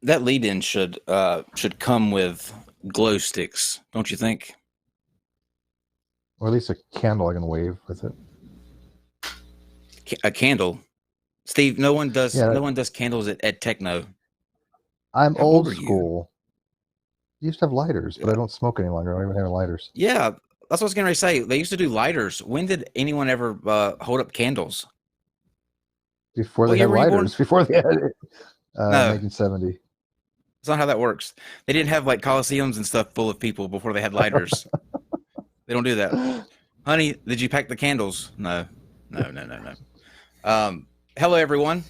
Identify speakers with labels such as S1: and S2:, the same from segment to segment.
S1: That lead-in should come with glow sticks, don't you think?
S2: Or at least a candle I can wave with it.
S1: A candle, Steve. No one does
S2: Yeah,
S1: candles at techno.
S2: I'm
S1: How old
S2: old
S1: are you?
S2: school. I used to have lighters, but I don't smoke any longer. I don't even have lighters.
S1: Yeah, that's what I was going to say. They used to do lighters. When did anyone ever hold up candles?
S2: Before
S1: What
S2: they
S1: year
S2: had
S1: were you born?
S2: lighters, before they had
S1: No,
S2: 1970.
S1: it's not how that works. They didn't have like coliseums and stuff full of people before they had lighters. They don't do that. Honey, did you pack the candles? No, no, no, no, no. Hello, everyone.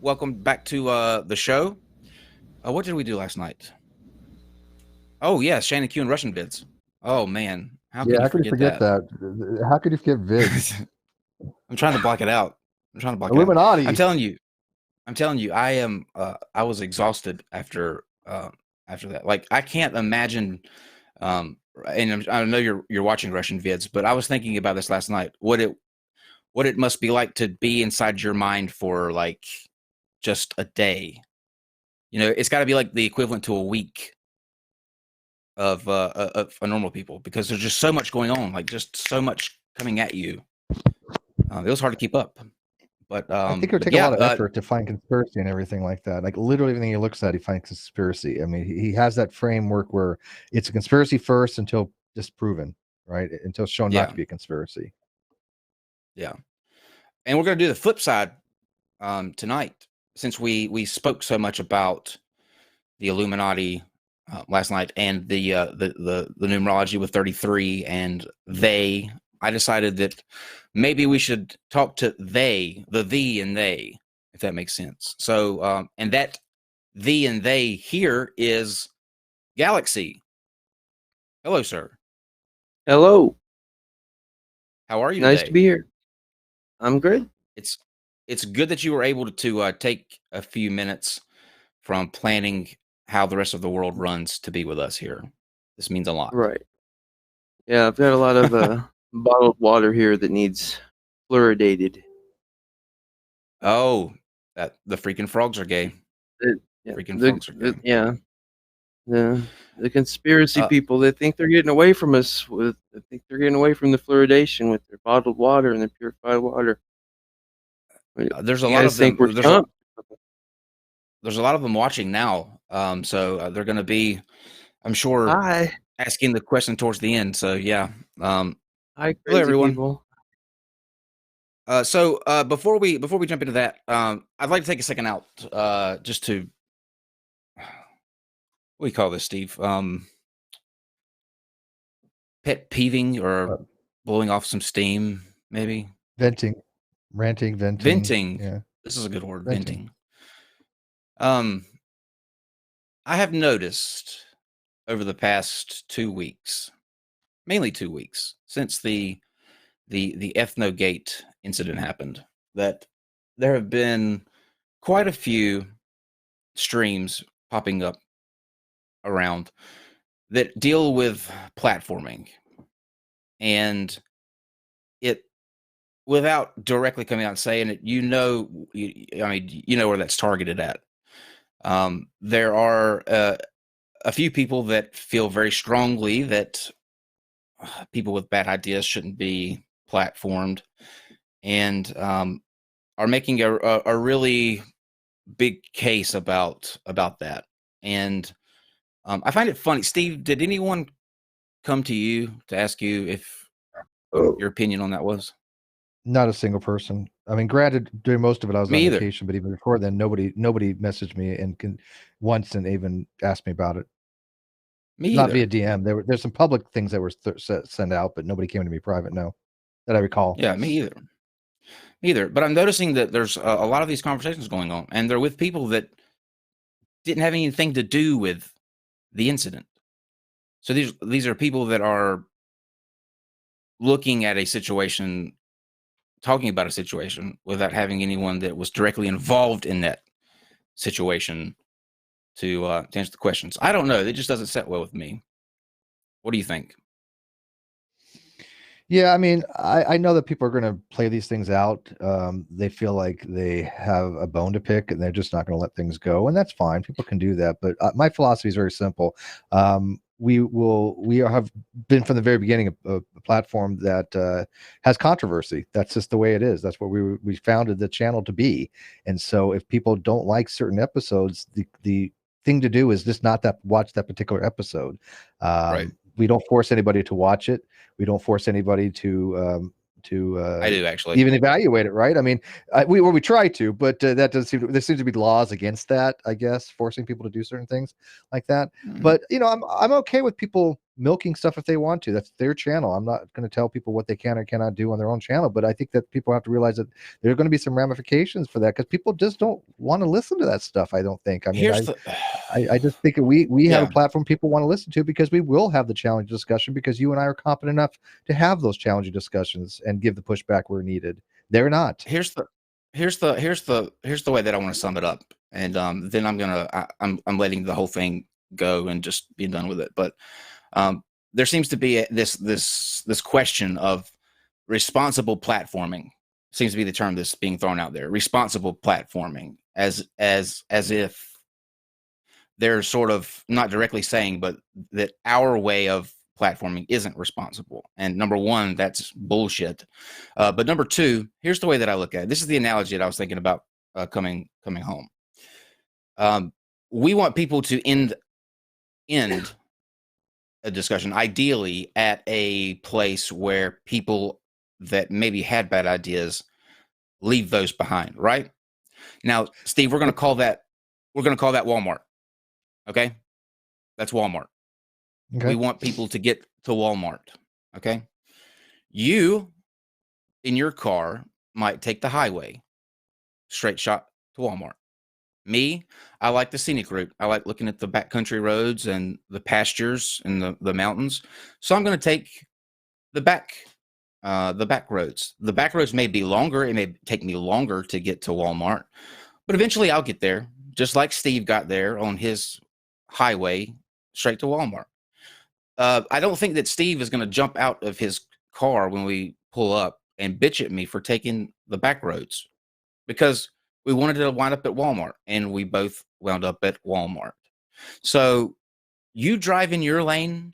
S1: Welcome back to the show. What did we do last night? Oh, yeah, Shannon Q and Russian Vids. Oh, man. How can
S2: Yeah,
S1: you
S2: how could you
S1: forget
S2: forget
S1: that?
S2: that? How could you forget vids?
S1: I'm trying to block it out.
S2: Illuminati.
S1: I'm telling you, I was exhausted after that. Like, I can't imagine, and I know you're watching Russian Vids, but I was thinking about this last night. What it must be like to be inside your mind for like just a day. It's got to be like the equivalent to a week of normal people, because there's just so much going on, like just so much coming at you. It was hard to keep up, but
S2: I think it would take a
S1: yeah,
S2: lot of effort to find conspiracy and everything like that. Like literally everything he looks at, he finds conspiracy. I mean, he has that framework where it's a conspiracy first until disproven, right? Until shown not
S1: yeah,
S2: to be a conspiracy.
S1: yeah. And we're going to do the flip side tonight, since we spoke so much about the Illuminati last night, and the numerology with 33 and they. I decided that maybe we should talk to they, the thee and they, if that makes sense. So, and that thee and they here is Galaxy. Hello, sir.
S3: Hello.
S1: How are you
S3: Nice
S1: today?
S3: to be here. I'm good.
S1: It's good that you were able to take a few minutes from planning how the rest of the world runs to be with us here. This means a lot.
S3: Right. Yeah, I've got a lot of bottled water here that needs fluoridated.
S1: Oh, the freaking frogs are gay.
S3: Yeah,
S1: Freaking frogs are gay.
S3: yeah, the conspiracy
S1: Uh,
S3: people, they think they're getting away from us they think they're getting away from the fluoridation with their bottled water and their purified water.
S1: there's a
S3: You
S1: lot
S3: guys
S1: of them.
S3: think we're chumps?
S1: There's a lot of them watching now. So they're going to be, I'm sure,
S3: Hi.
S1: asking the question towards the end. So yeah.
S3: Hi,
S1: Hello,
S3: crazy
S1: everyone.
S3: people.
S1: So before we jump into that, I'd like to take a second out just to, what do you call this, Steve? Pet peeving or blowing off some steam, maybe.
S2: Venting, ranting,
S1: Venting.
S2: Yeah,
S1: This is a good word.
S2: venting.
S1: Venting. I have noticed over the past 2 weeks, mainly 2 weeks, since the Ethnogate incident happened, that there have been quite a few streams popping up around that deal with platforming, and it, without directly coming out and saying it, I mean, you know where that's targeted at. There are a few people that feel very strongly that people with bad ideas shouldn't be platformed, and are making a really big case about that. And I find it funny. Steve, did anyone come to you to ask you if your opinion on that was?
S2: Not a single person. I mean, granted, during most of it, I was
S1: Me
S2: on
S1: either.
S2: vacation, but even before then, nobody messaged me once and even asked me about it.
S1: Me
S2: Not
S1: either.
S2: via DM. There's some public things that were sent out, but nobody came to me private. No, that I recall.
S1: Yeah, me either. Either. But I'm noticing that there's a lot of these conversations going on, and they're with people that didn't have anything to do with the incident. So these are people that are looking at a situation, talking about a situation without having anyone that was directly involved in that situation to answer the questions. I don't know. It just doesn't set well with me. What do you think?
S2: Yeah, I mean, I know that people are going to play these things out. They feel like they have a bone to pick, and they're just not going to let things go, and that's fine. People can do that, but my philosophy is very simple. We have been from the very beginning a platform that has controversy. That's just the way it is. That's what we founded the channel to be. And so, if people don't like certain episodes, the thing to do is just not watch that particular episode.
S1: Right.
S2: We don't force anybody to watch it. We don't force anybody to
S1: I do actually.
S2: even evaluate it, right? I mean, we try to, but that doesn't seem there seems to be laws against that, I guess, forcing people to do certain things like that.
S1: Mhm.
S2: But I'm okay with people milking stuff if they want to. That's their channel. I'm not going to tell people what they can or cannot do on their own channel, but I think that people have to realize that there are going to be some ramifications for that, because people just don't want to listen to that stuff. I don't think. I mean, I just think we have a platform people want to listen to, because we will have the challenge discussion, because you and I are competent enough to have those challenging discussions and give the pushback where needed. They're not.
S1: Here's the way that I want to sum it up, and then I'm letting the whole thing go and just be done with it. But there seems to be this question of responsible platforming. Seems to be the term that's being thrown out there. Responsible platforming, as if they're sort of not directly saying, but that our way of platforming isn't responsible. And number one, that's bullshit. But number two, here's the way that I look at it. This is the analogy that I was thinking about coming home. We want people to end a discussion, ideally at a place where people that maybe had bad ideas leave those behind, right? Now, Steve, we're going to call that Walmart. Okay? That's Walmart.
S2: Okay.
S1: We want people to get to Walmart. Okay? You, in your car, might take the highway, straight shot to Walmart. Me, I like the scenic route. I like looking at the backcountry roads and the pastures and the mountains. So I'm going to take the back roads. The back roads may be longer. It may take me longer to get to Walmart, but eventually I'll get there, just like Steve got there on his highway straight to Walmart. I don't think that Steve is going to jump out of his car when we pull up and bitch at me for taking the back roads, because we wanted to wind up at Walmart, and we both wound up at Walmart. So you drive in your lane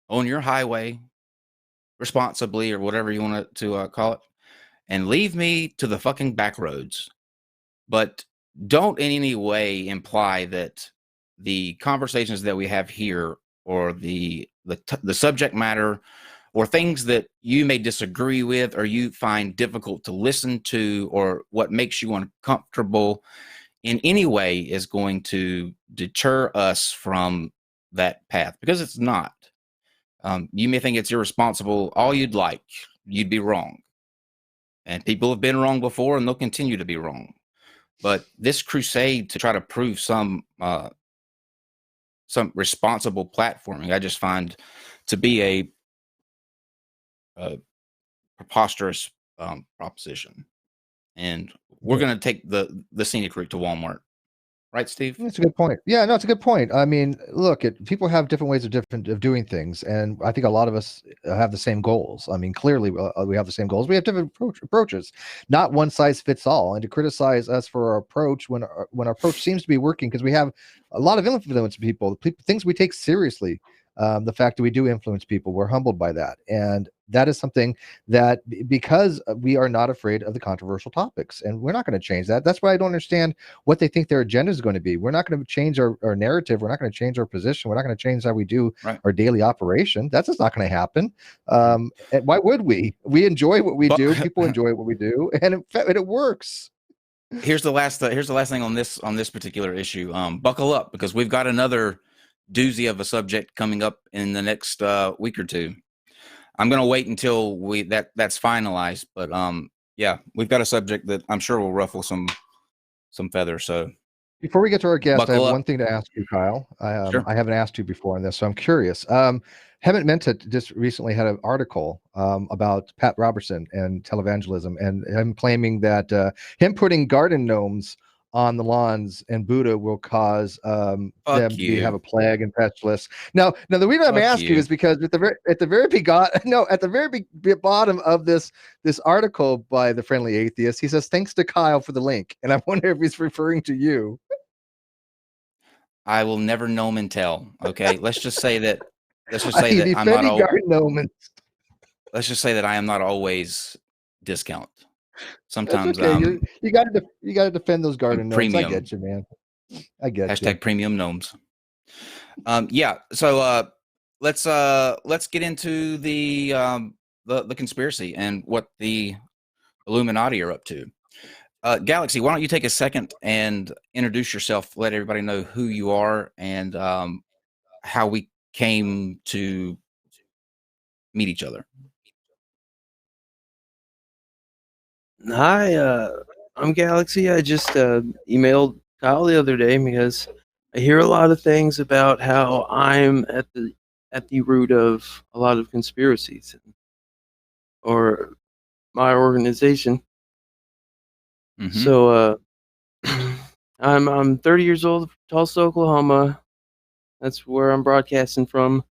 S1: on your highway responsibly, or whatever you want to call it, and leave me to the fucking back roads. But don't in any way imply that the conversations that we have here, or the subject matter, or things that you may disagree with, or you find difficult to listen to, or what makes you uncomfortable in any way, is going to deter us from that path, because it's not. You may think it's irresponsible all you'd like. You'd be wrong. And people have been wrong before, and they'll continue to be wrong. But this crusade to try to prove some responsible platforming, I just find to be a preposterous proposition. And we're going to take the scenic route to Walmart, right, Steve?
S2: That's a good point. Yeah, no, it's a good point. I mean, look, people have different ways of doing things, and I think a lot of us have the same goals. I mean, clearly we have the same goals. We have different approaches, not one size fits all. And to criticize us for our approach when our approach seems to be working, because we have a lot of influence people, things we take seriously. The fact that we do influence people, we're humbled by that, and that is something that, because we are not afraid of the controversial topics, and we're not going to change that. That's why I don't understand what they think their agenda is going to be. We're not going to change our narrative. We're not going to change our position. We're not going to change how we do our daily operation. That's just not going to happen. And why would we? We enjoy what we do. People enjoy what we do, and it works.
S1: Here's the last thing on this particular issue. Buckle up, because we've got another doozy of a subject coming up in the next week or two. I'm going to wait until that's finalized, but yeah, we've got a subject that I'm sure will ruffle some feathers. So
S2: before we get to our guest, I have one thing to ask you, Kyle.
S1: Sure.
S2: I haven't asked you before on this, so I'm curious. Haven't meant to just recently had an article about Pat Robertson and televangelism, and him claiming that him putting garden gnomes on the lawns, and Buddha will cause them
S1: Fuck
S2: to have
S1: you.
S2: a plague and pestilence. Now the reason I'm
S1: Fuck
S2: asking
S1: you.
S2: is because at the very bottom of this article by the Friendly Atheist, he says thanks to Kyle for the link, and I wonder if he's referring to you.
S1: I will never gnome and tell. Okay, let's just say that. Let's just
S2: I
S1: say that I'm not.
S2: defending Garden Omens.
S1: Let's just say that I am not always discount.
S2: That's
S1: Sometimes
S2: okay.
S1: I'm
S2: You got to defend those Garden Gnomes.
S1: premium.
S2: I get you, man. I get
S1: Hashtag
S2: you.
S1: premium gnomes. Yeah. So let's get into the conspiracy and what the Illuminati are up to. Galaxy, why don't you take a second and introduce yourself? Let everybody know who you are and how we came to meet each other.
S3: Hi, I'm Galaxy. I just emailed Kyle the other day because I hear a lot of things about how I'm at the root of a lot of conspiracies, or my organization.
S1: Mhm.
S3: So I'm 30 years old, Tulsa, Oklahoma. That's where I'm broadcasting from,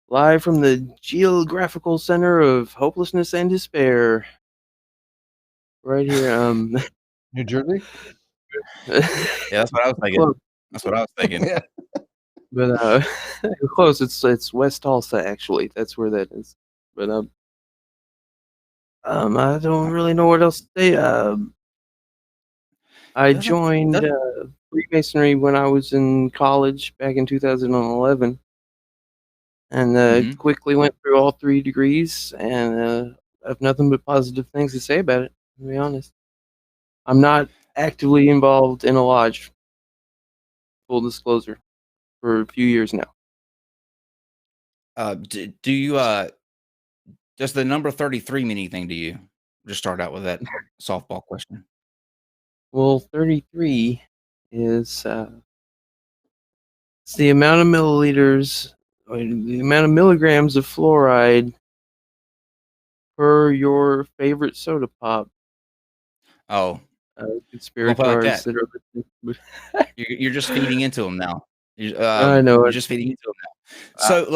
S3: live from the geographical center of hopelessness and despair. Right here,
S2: New Jersey?
S1: Yeah, that's what I was thinking.
S3: Close.
S1: That's what I was thinking.
S2: Yeah.
S3: But close. It's West Tulsa, actually. That's where that is. But I don't really know what else to say. I joined Freemasonry when I was in college back in 2011, and
S1: Mhm.
S3: quickly went through all 3 degrees, and I have nothing but positive things to say about it. To be honest, I'm not actively involved in a lodge. Full disclosure, for a few years now.
S1: Do you does the number 33 mean anything to you? Just start out with that softball question.
S3: Well, 33 is it's the amount of milliliters, or the amount of milligrams of fluoride per your favorite soda pop.
S1: Oh, we're gonna play like
S3: Conspirators
S1: that.
S3: that are.
S1: You're just feeding into them now.
S3: I know
S1: You're
S3: it.
S1: just feeding into them now. So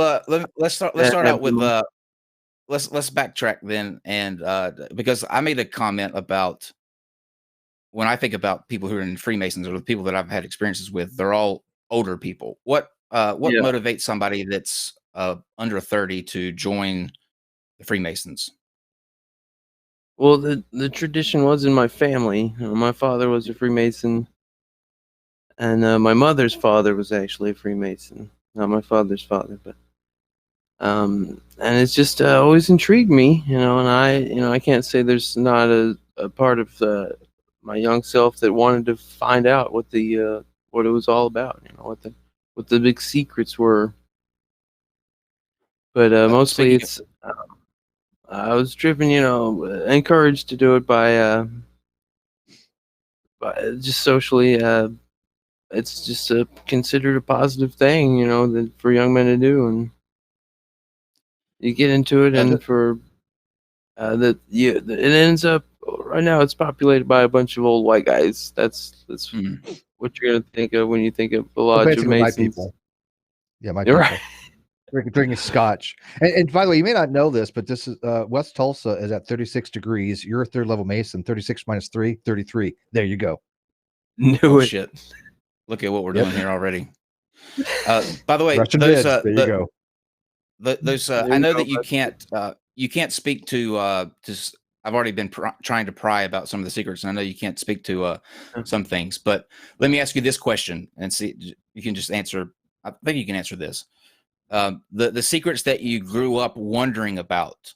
S1: let's start out with let's backtrack then, and because I made a comment about when I think about people who are in Freemasons or the people that I've had experiences with, they're all older people. What
S3: Yeah.
S1: motivates somebody that's under 30 to join the Freemasons?
S3: Well, the tradition was in my family. My father was a Freemason, and my mother's father was actually a Freemason. Not my father's father, but and it's just always intrigued me, and I can't say there's not a part of my young self that wanted to find out what what it was all about, what the big secrets were. But mostly
S1: Speaking of,
S3: it's I was driven, encouraged to do it by just socially. It's just considered a positive thing, that for young men to do, and you get into it, and for it ends up right now. It's populated by a bunch of old white guys. That's what you're gonna think of when you think of the Lodge of
S2: Basically, my
S3: Masons.
S2: people. Yeah, my
S3: You're
S2: people. Drinking scotch. And by the way, you may not know this, but this is West Tulsa is at 36 degrees. You're a third level Mason. 36 minus 3, 33. There you go.
S3: Knew it.
S1: Shit. Look at what we're doing here already. By the way,
S2: Russian
S1: those
S2: Vids. There you go.
S1: those
S3: There
S1: I
S3: you
S1: know
S3: go,
S1: that you can't speak to I've already been trying to pry about some of the secrets, and I know you can't speak to some things, but let me ask you this question and see you can just answer. I think you can answer this. The secrets that you grew up wondering about,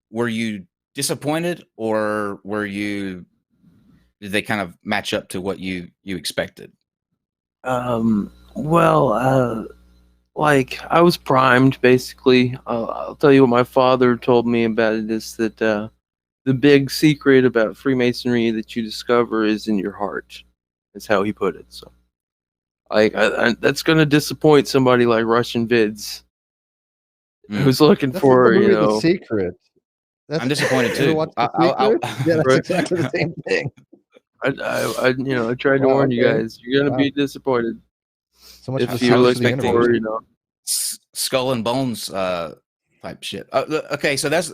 S1: were you disappointed, or did they kind of match up to what you expected?
S3: Well, like I was primed basically. I'll tell you what my father told me about it is that the big secret about Freemasonry that you discover is in your heart. Is how he put it. So, like, that's gonna disappoint somebody like Russian Vids, who's looking
S2: That's like the
S3: for,
S2: movie The Secret.
S1: I'm disappointed
S2: Ever
S1: too.
S2: watch The Secret? Yeah, that's
S3: Right.
S2: exactly the same thing.
S3: I tried to
S2: Wow,
S3: warn you
S2: okay.
S3: guys. You're gonna
S2: Wow.
S3: be disappointed
S2: So much for the
S3: if you're
S2: secrets of the
S3: looking
S2: universe.
S3: for,
S1: Skull and Bones type shit. Okay, so that's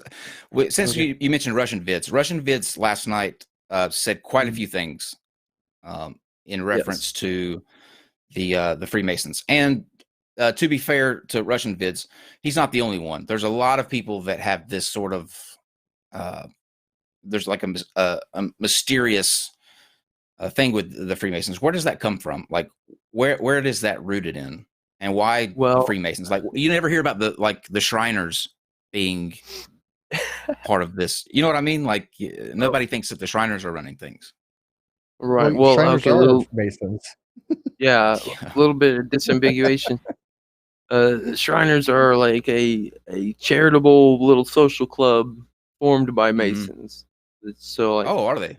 S1: since
S2: Okay.
S1: you mentioned Russian Vids. Russian Vids last night said quite a few things in reference
S3: Yes.
S1: to the Freemasons. And to be fair to Russian Vids, he's not the only one. There's a lot of people that have this sort of there's like a mysterious thing with the Freemasons. Where does that come from? Like, where is that rooted in, and why the
S3: Well,
S1: Freemasons? Like, you never hear about the Shriners being part of this. You know what I mean? Like, nobody thinks that the Shriners are running things.
S3: right.
S2: Well,
S3: Well,
S2: Shriners
S3: okay, a
S2: are
S3: little,
S2: Masons.
S3: yeah, a
S1: Yeah.
S3: little bit of disambiguation. Shriners are like a charitable little social club formed by
S1: Mhm.
S3: Masons. So like,
S1: Oh, are they?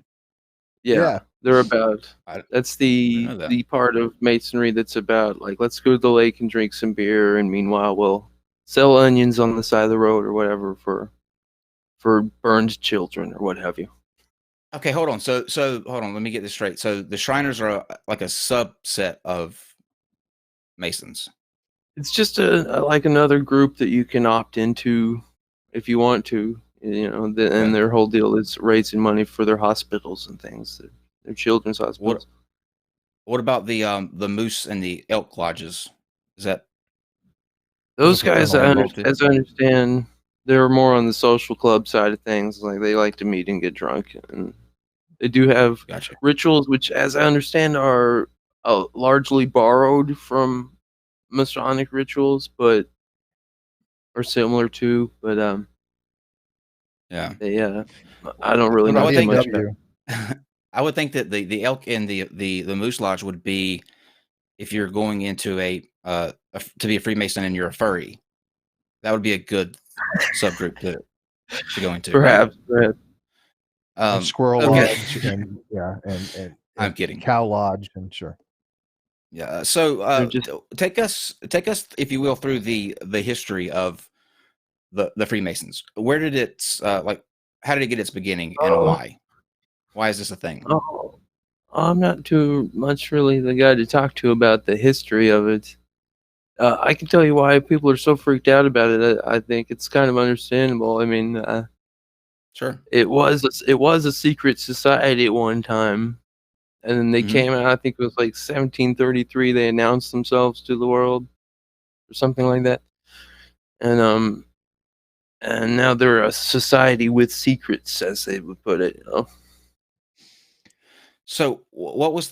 S3: yeah,
S2: Yeah.
S3: they're about.
S1: I
S3: That's
S1: didn't
S3: the
S1: know that.
S3: the part of Masonry that's about like, let's go to the lake and drink some beer, and meanwhile we'll sell onions on the side of the road or whatever for burned children or what have you.
S1: Okay, hold on. So hold on. Let me get this straight. So the Shriners are like a subset of Masons.
S3: It's just like another group that you can opt into if you want to. And
S1: Okay.
S3: their whole deal is raising money for their hospitals and things, their children's
S1: What
S3: hospitals.
S1: what about the Moose and the Elk lodges? Is that
S3: Those
S2: Those are
S3: guys,
S1: that
S2: fraternal
S1: involved
S2: orders.
S1: too?
S3: as I understand, they're more on the social club side of things. Like they like to meet and get drunk, and they do have
S1: Gotcha.
S3: rituals, which, as I understand, are largely borrowed from Masonic rituals, but are similar to. But
S1: Yeah.
S3: they, I don't really
S2: What
S1: I
S3: know
S2: about
S1: would
S3: too
S1: think
S3: much
S1: that
S3: about.
S2: BMW?
S1: I would think that the elk and the Moose Lodge would be if you're going into to be a Freemason and you're a furry. That would be a good subgroup to go into, right?
S3: Perhaps.
S2: And Squirrel
S1: Okay.
S2: Lodge and yeah,
S1: I'm
S2: and
S1: kidding.
S2: Cow Lodge and sure.
S1: Yeah. So
S3: They're just
S1: take us, if you will, through the history of the Freemasons. Where did it how did it get its beginning and
S3: oh,
S1: why? Why is this a thing?
S3: oh, I'm not too much really the guy to talk to about the history of it. I can tell you why people are so freaked out about it. I think it's kind of understandable. I mean,
S1: Sure.
S3: it was a secret society at one time, and then they
S1: Hmm.
S3: came out. I think it was like 1733. They announced themselves to the world or something like that, and and now they're a society with secrets, as they would put it.
S1: So what was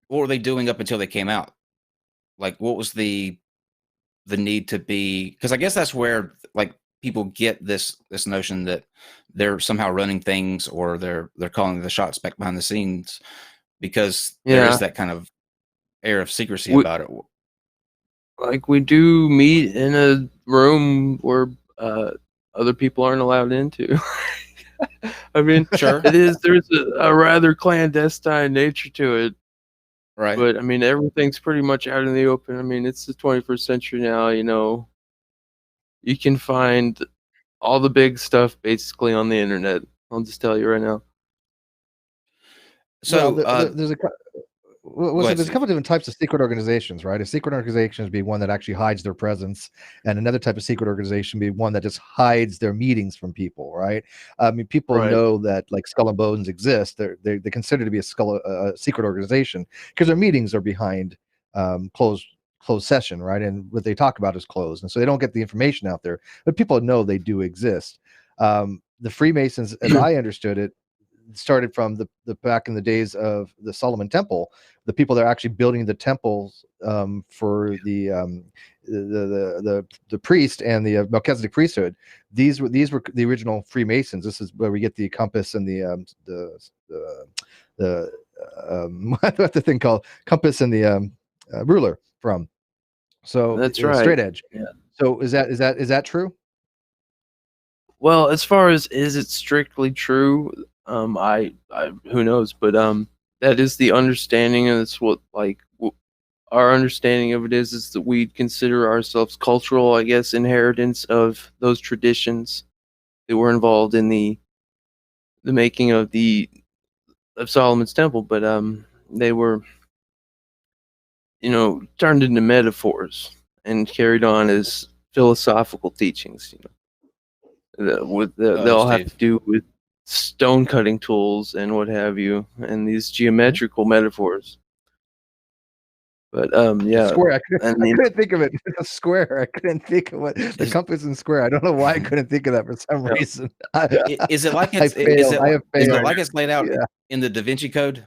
S1: what were they doing up until they came out? Like, what was the need to be? Because I guess that's where like people get this notion that they're somehow running things or they're calling the shots back behind the scenes because there is
S3: Yeah,
S1: that kind of air of secrecy
S3: we
S1: about it.
S3: like we do meet in a room where uh, other people aren't allowed into. I mean,
S1: Sure.
S3: there's a rather clandestine nature to it,
S1: Right.
S3: but I mean, everything's pretty much out in the open. I mean, it's the 21st century now, you can find all the big stuff basically on the internet. I'll just tell you right now.
S2: Well,
S1: So
S2: there's a
S1: go
S2: so
S1: ahead,
S2: there's a couple
S1: Steve.
S2: different types of secret organizations, right? A secret organization would be one that actually hides their presence, and another type of secret organization would be one that just hides their meetings from people, right? I mean, people
S3: Right.
S2: know that like Skull and Bones exist. They're considered to be a secret organization because their meetings are behind closed session, right? And what they talk about is closed, and so they don't get the information out there. But people know they do exist. The Freemasons, as I understood it, started from the back in the days of the Solomon Temple. The people that are actually building the temples for the priest and the Melchizedek priesthood. These were the original Freemasons. This is where we get the compass and the what's the thing called compass and the ruler from. So
S3: That's right.
S2: straight edge.
S3: Yeah.
S2: So is that true?
S3: Well, as far as is it strictly true, I who knows, but that is the understanding, and it's what like our understanding of it is that we consider ourselves cultural, I guess, inheritance of those traditions that were involved in the making of the of Solomon's Temple, but they were, turned into metaphors and carried on as philosophical teachings. They all have
S1: Steve.
S3: to do with stone cutting tools and what have you, and these geometrical metaphors. But yeah,
S2: Square. I
S3: I
S2: couldn't,
S3: mean,
S2: I couldn't think of it. A square. I couldn't think of what the compass and square. I don't know why I couldn't think of that for some
S3: Yeah.
S2: reason.
S1: Is it like
S2: I
S1: it's
S2: failed. I have
S1: is it
S2: failed.
S1: like it's laid out
S2: Yeah.
S1: in the Da Vinci Code?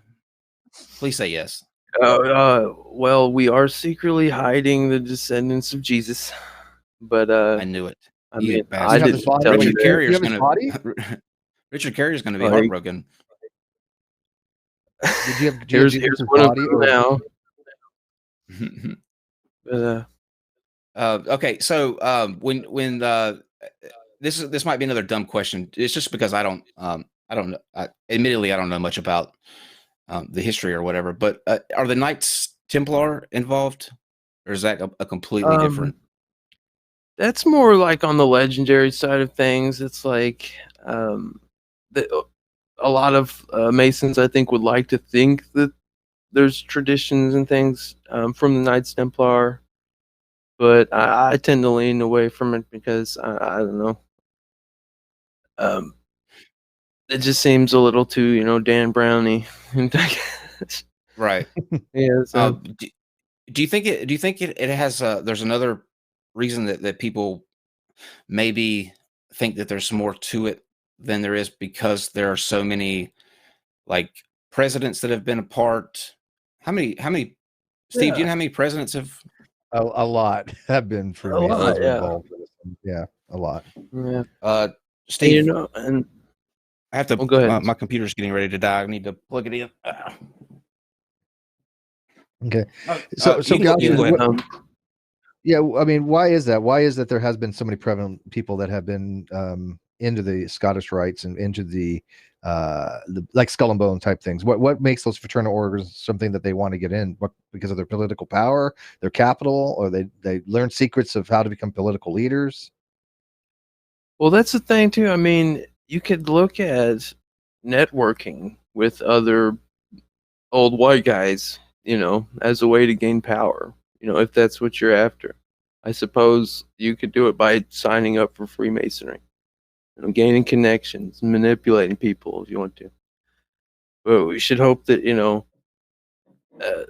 S1: Please say yes.
S3: well, we are secretly hiding the descendants of Jesus, but
S1: I knew it.
S3: I
S1: You
S3: mean,
S1: bastard.
S3: I
S2: You have his
S3: didn't
S2: body?
S3: tell you
S1: Richard
S3: that.
S1: Carrier's
S2: You have his
S1: gonna
S2: body?
S1: Richard Carrier's gonna be
S3: Oh,
S1: heartbroken.
S2: Did you have
S3: Here's
S2: Jesus'
S3: one of
S2: body?
S3: them
S2: Or
S3: now. But,
S1: Okay, so when this might be another dumb question. It's just because I don't know. Admittedly, I don't know much about the history or whatever. But are the Knights Templar involved, or is that a completely different?
S3: That's more like on the legendary side of things. It's like the, a lot of Masons, I think, would like to think that there's traditions and things from the Knights Templar, but I tend to lean away from it because I don't know. It just seems a little too, Dan Brownie.
S1: Right.
S3: Yeah. So.
S1: Do you think it has there's another reason that people maybe think that there's more to it than there is because there are so many like presidents that have been apart? How many Steve, do you know how many presidents have
S2: a lot have been Freemasons or
S3: yeah.
S2: involved with it. Yeah, a lot.
S3: Yeah.
S1: Steve,
S3: And
S1: I have to
S3: go ahead.
S1: my computer's getting ready to die. I need to plug it in.
S2: Okay.
S1: So
S2: So
S1: you can go ahead.
S2: yeah, I mean, why is that? Why is that there has been so many prevalent people that have been into the Scottish rites and into the like skull and bone type things? What makes those fraternal orders something that they want to get in? What, because of their political power, their capital, or they learn secrets of how to become political leaders?
S3: Well, that's the thing too. I mean, you could look at networking with other old white guys, as a way to gain power, if that's what you're after. I suppose you could do it by signing up for Freemasonry, gaining connections, manipulating people if you want to. But we should hope that, uh,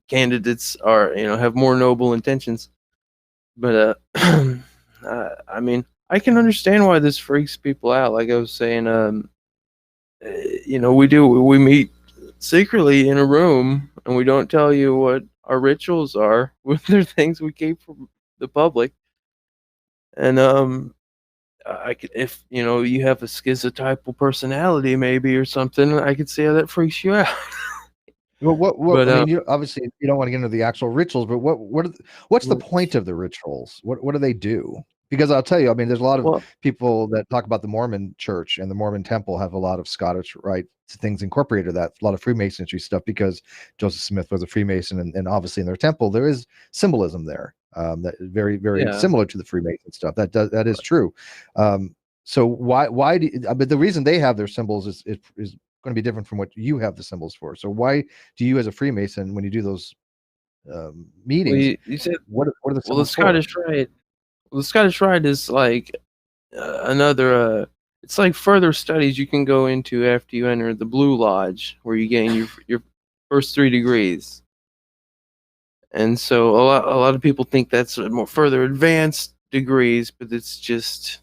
S3: candidates are, have more noble intentions. But, I mean, I can understand why this freaks people out. Like I was saying, we meet secretly in a room and we don't tell you what our rituals are. They're things we keep from the public. And if you have a schizotypal personality maybe or something, I could see how that freaks you out.
S2: Well, what
S3: But
S2: I mean, you obviously you don't want to get into the actual rituals, but what's the
S3: well,
S2: point of the rituals? What do they do? Because I'll tell you, I mean, there's a lot of
S3: well,
S2: people that talk about the Mormon Church and the Mormon Temple have a lot of Scottish rite things incorporated, that a lot of Freemasonry stuff, because Joseph Smith was a Freemason, and obviously in their temple there is symbolism there, that is very very
S3: yeah.
S2: similar to the Freemason stuff. That is true. So why do but the reason they have their symbols is going to be different from what you have the symbols for. So why do you, as a Freemason, when you do those meetings,
S3: You said,
S2: what are the
S3: well, the
S2: symbols for?
S3: Scottish Rite. Well, the Scottish Rite is like another. It's like further studies you can go into after you enter the Blue Lodge, where you gain your first 3 degrees. And so a lot of people think that's a more further advanced degrees, but it's just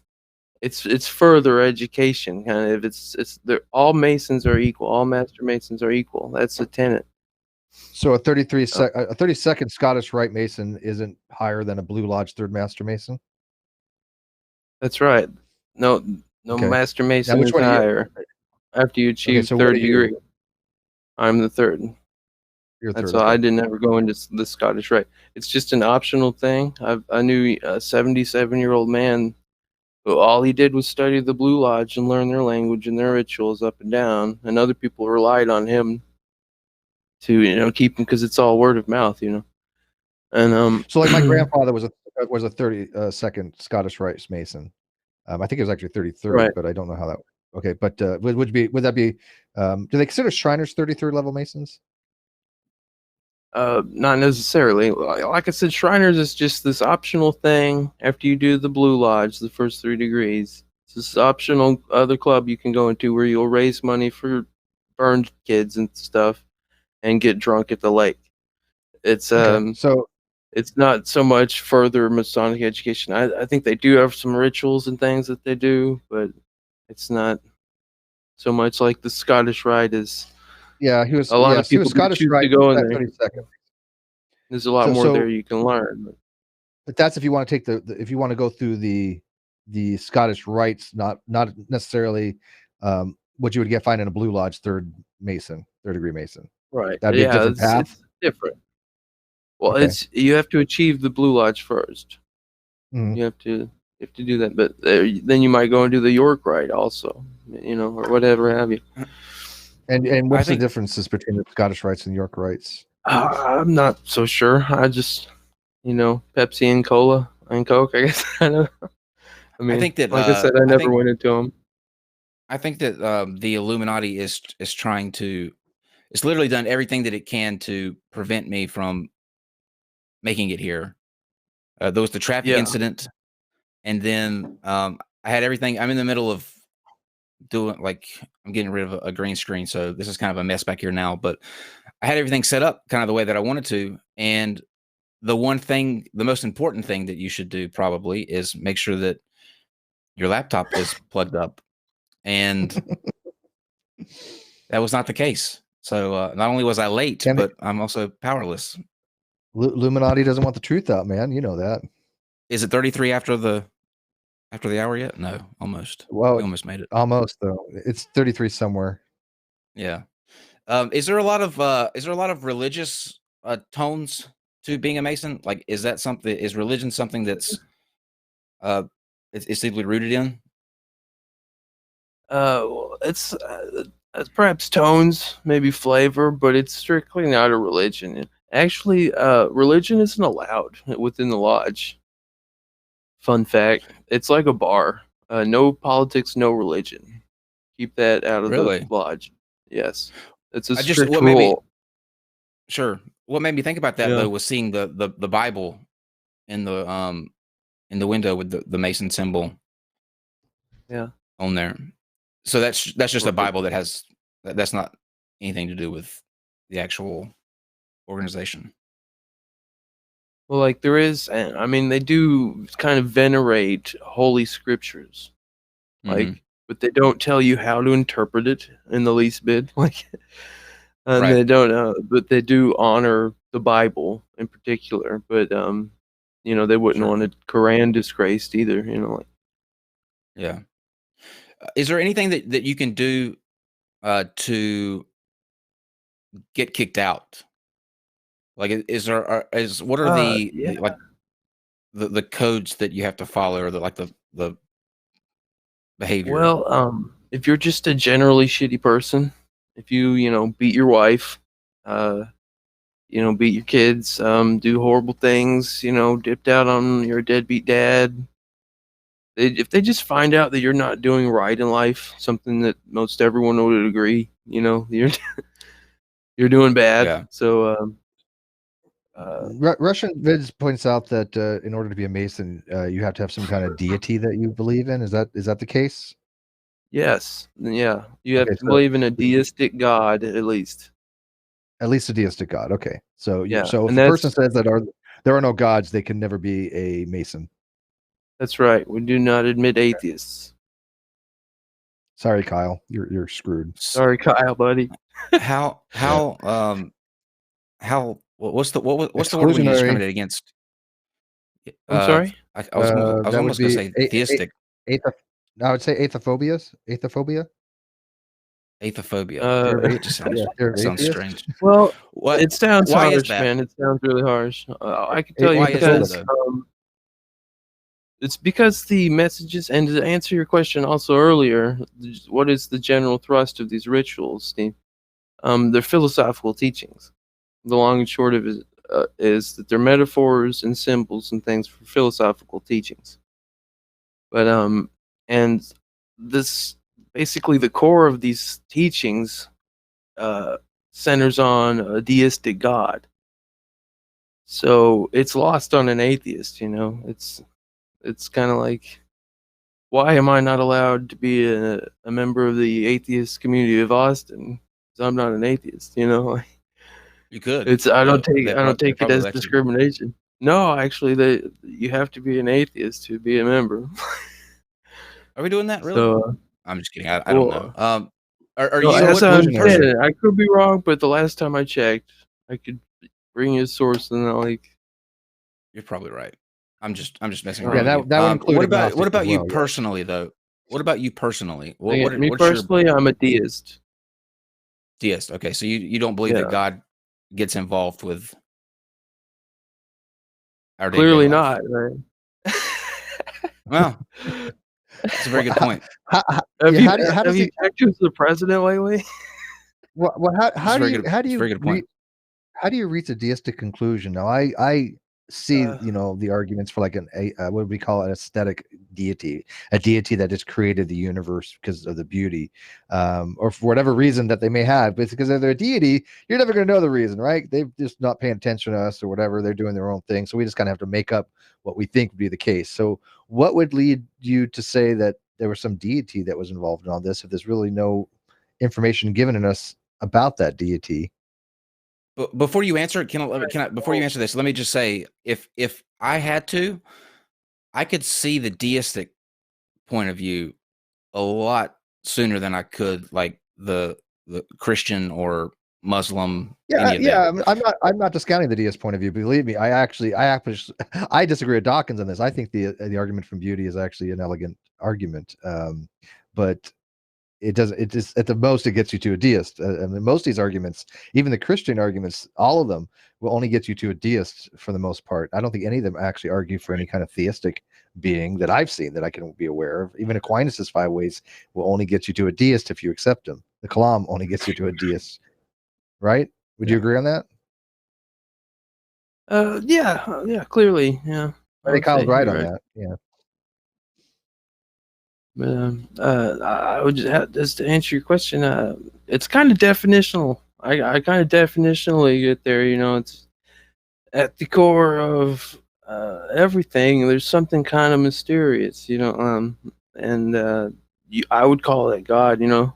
S3: it's further education kind of. It's they're all Masons are equal, all Master Masons are equal. That's the tenet.
S2: So a 32nd Scottish Rite Mason isn't higher than a Blue Lodge Third Master Mason?
S3: That's right. No
S2: Okay.
S3: Master
S2: Now,
S3: Mason
S2: which
S3: is
S2: one are you?
S3: higher after you
S2: Okay,
S3: achieve
S2: so what are
S3: third
S2: you?
S3: degree. I'm the third.
S2: You're
S3: That's
S2: third.
S3: why I
S2: Okay.
S3: didn't ever go into the Scottish Rite. It's just an optional thing. I knew a 77-year-old man who all he did was study the Blue Lodge and learn their language and their rituals up and down, and other people relied on him to keep him, because it's all word of mouth. And
S2: So like my grandfather was a 32nd Scottish Rite Mason. I think it was actually 33rd,
S3: right.
S2: but I don't know how that. Okay, but would that be Do they consider Shriners 33rd level Masons?
S3: Not necessarily. Like I said, Shriners is just this optional thing after you do the Blue Lodge, the first 3 degrees. It's this optional other club you can go into where you'll raise money for burned kids and stuff and get drunk at the lake. It's
S2: So
S3: it's not so much further Masonic education. I think they do have some rituals and things that they do, but it's not so much like the Scottish Rite is.
S2: yeah, he was
S3: A lot of
S2: he was
S3: people do
S2: Scottish
S3: choose to
S2: Rite.
S3: go in
S2: That
S3: there.
S2: 22nd.
S3: There's a lot more
S2: So
S3: there you can learn.
S2: but that's if you want to take if you want to go through the Scottish rites, not necessarily what you would find in a Blue Lodge third degree Mason.
S3: Right.
S2: That'd be a different path.
S3: It's different. Well,
S2: Okay.
S3: you have to achieve the Blue Lodge first.
S2: Mhm.
S3: You have to do that, but then you might go and do the York Rite also, or whatever have you.
S2: And what's the
S1: think-
S2: differences between the Scottish rites and York rites?
S3: I'm not so sure. I just, Pepsi and cola and Coke, I guess. I don't know. I mean,
S1: think that,
S3: like I said, I
S1: I
S3: never
S1: think-
S3: went into them.
S1: I think that the Illuminati is trying to. It's literally done everything that it can to prevent me from making it here. There was the traffic
S3: Yeah.
S1: incident, and then I had everything. I'm in the middle of doing I'm getting rid of a green screen, so this is kind of a mess back here now. But I had everything set up kind of the way that I wanted to, and the most important thing that you should do probably is make sure that your laptop is plugged up, and that was not the case. So not only was I late, but I'm also powerless.
S2: Illuminati doesn't want the truth out, man. You know that.
S1: Is it 33 after the hour yet? No, almost.
S2: Well,
S1: We almost made it.
S2: Almost though. It's 33 somewhere.
S1: Yeah. Is there a lot of religious tones to being a Mason? Like, is religion something that's it's deeply rooted in?
S3: Well, it's perhaps tones, maybe flavor, but it's strictly not a religion. Actually, religion isn't allowed within the lodge. Fun fact: it's like a bar. No politics, no religion. Keep that out of
S1: Really?
S3: the lodge. Yes, it's a
S1: I just-
S3: strict
S1: what made me-
S3: rule.
S1: Sure. What made me think about that
S3: Yeah.
S1: though was seeing the Bible in the window with the Mason symbol.
S3: Yeah.
S1: On there. So that's just a
S3: Right.
S1: Bible that's not anything to do with the actual organization.
S3: Well, like there is, I mean, they do kind of venerate holy scriptures, like,
S1: Mhm.
S3: but they don't tell you how to interpret it in the least bit. Like, and
S1: Right.
S3: they don't, but they do honor the Bible in particular. But they wouldn't
S1: Sure.
S3: want a Quran disgraced either. Like,
S1: Yeah. Is there anything that you can do to get kicked out? Like, is there what are
S3: yeah.
S1: the codes that you have to follow, or the behavior?
S3: Well, if you're just a generally shitty person, if you beat your wife, beat your kids, do horrible things, dipped out on your deadbeat dad. If they just find out that you're not doing right in life, something that most everyone would agree, you're you're doing bad.
S1: Yeah.
S3: So,
S2: Russian Vids points out that in order to be a Mason, you have to have some kind of deity that you believe in. Is that the case?
S3: yes, yeah, you have
S2: Okay,
S3: to
S2: so-
S3: believe in a deistic God at least.
S2: At least a deistic god. Okay. So
S3: Yeah,
S2: so if
S3: and
S2: a person says that there are no gods, they can never be a Mason.
S3: That's right. We do not admit atheists.
S2: Sorry, Kyle. You're screwed.
S3: Sorry, Kyle, buddy.
S1: How what's the word when you
S2: Exclusionary.
S1: discriminate against?
S3: I'm sorry?
S1: I was
S2: That would
S1: almost going to
S2: be
S1: say theistic.
S2: I would say aethophobias. Aethophobia.
S1: Aethophobia. It just sounds
S2: Fear of
S1: sounds
S2: atheists?
S1: strange.
S3: Well,
S1: What?
S3: it sounds
S1: Why is
S3: harsh,
S1: that?
S3: man. It sounds really harsh. I can tell you
S1: Why is that,
S3: because
S1: though?
S3: it's because the messages, and to answer your question also earlier, what is the general thrust of these rituals, Steve? They're philosophical teachings. The long and short of it is that they're metaphors and symbols and things for philosophical teachings. But and this basically the core of these teachings centers on a deistic God. So it's lost on an atheist, you know. It's kind of like, why am I not allowed to be a member of the atheist community of Austin? Because I'm not an atheist, you know.
S1: You could.
S3: It's I don't
S1: They
S3: take it
S1: probably
S3: as
S1: let you.
S3: discrimination. No, actually, you have to be an atheist to be a member.
S1: Are we doing that really?
S3: So
S1: I'm just kidding. I don't know. Are
S3: no,
S1: you?
S3: that's what I'm
S2: inclusionary.
S3: saying. I could be wrong, but the last time I checked, I could bring you a source and I'll
S1: You're probably right. I'm just messing
S3: Yeah,
S1: around.
S2: that
S1: with you.
S2: that would include
S1: what
S2: agnostic
S1: about
S2: as
S1: you
S2: well, yeah.
S1: personally though? What about you personally?
S3: me
S1: What's
S3: personally, I'm a deist.
S1: your deist? Okay, so you don't believe that
S3: Yeah.
S1: God gets involved with our day-to-day
S3: Clearly
S1: life?
S3: not, right?
S1: Well, that's a very good point.
S2: How
S3: Have
S2: does
S3: you checked who's the president lately?
S2: how do you
S1: Very good point.
S2: how do you reach a deistic conclusion? Now, I see, the arguments for like what do we call it, aesthetic deity, a deity that just created the universe because of the beauty, or for whatever reason that they may have. But because they're a deity, you're never going to know the reason, right? They're just not paying attention to us or whatever. They're doing their own thing. So we just kind of have to make up what we think would be the case. So what would lead you to say that there was some deity that was involved in all this if there's really no information given in us about that deity?
S1: But before you answer, before you answer this, let me just say, if I had to, I could see the deistic point of view a lot sooner than I could like the Christian or Muslim, any of that.
S2: I'm not discounting the deist point of view. Believe me, I I disagree with Dawkins on this. I think the argument from beauty is actually an elegant argument, but it doesn't. It just at the most it gets you to a deist. I mean, most of these arguments, even the Christian arguments, all of them will only get you to a deist for the most part. I don't think any of them actually argue for any kind of theistic being that I've seen that I can be aware of. Even Aquinas's 5 ways will only get you to a deist if you accept them. The Kalam only gets you to a deist, right? Would you
S1: Yeah.
S2: agree on that?
S3: Yeah, clearly, yeah.
S2: I think Kyle's
S3: say
S2: right
S3: you're
S2: on that. Yeah.
S3: But I would just to answer your question, it's kind of definitional. I kind of definitionally get there. You know, it's at the core of everything. There's something kind of mysterious. You know, and I would call it God. You know,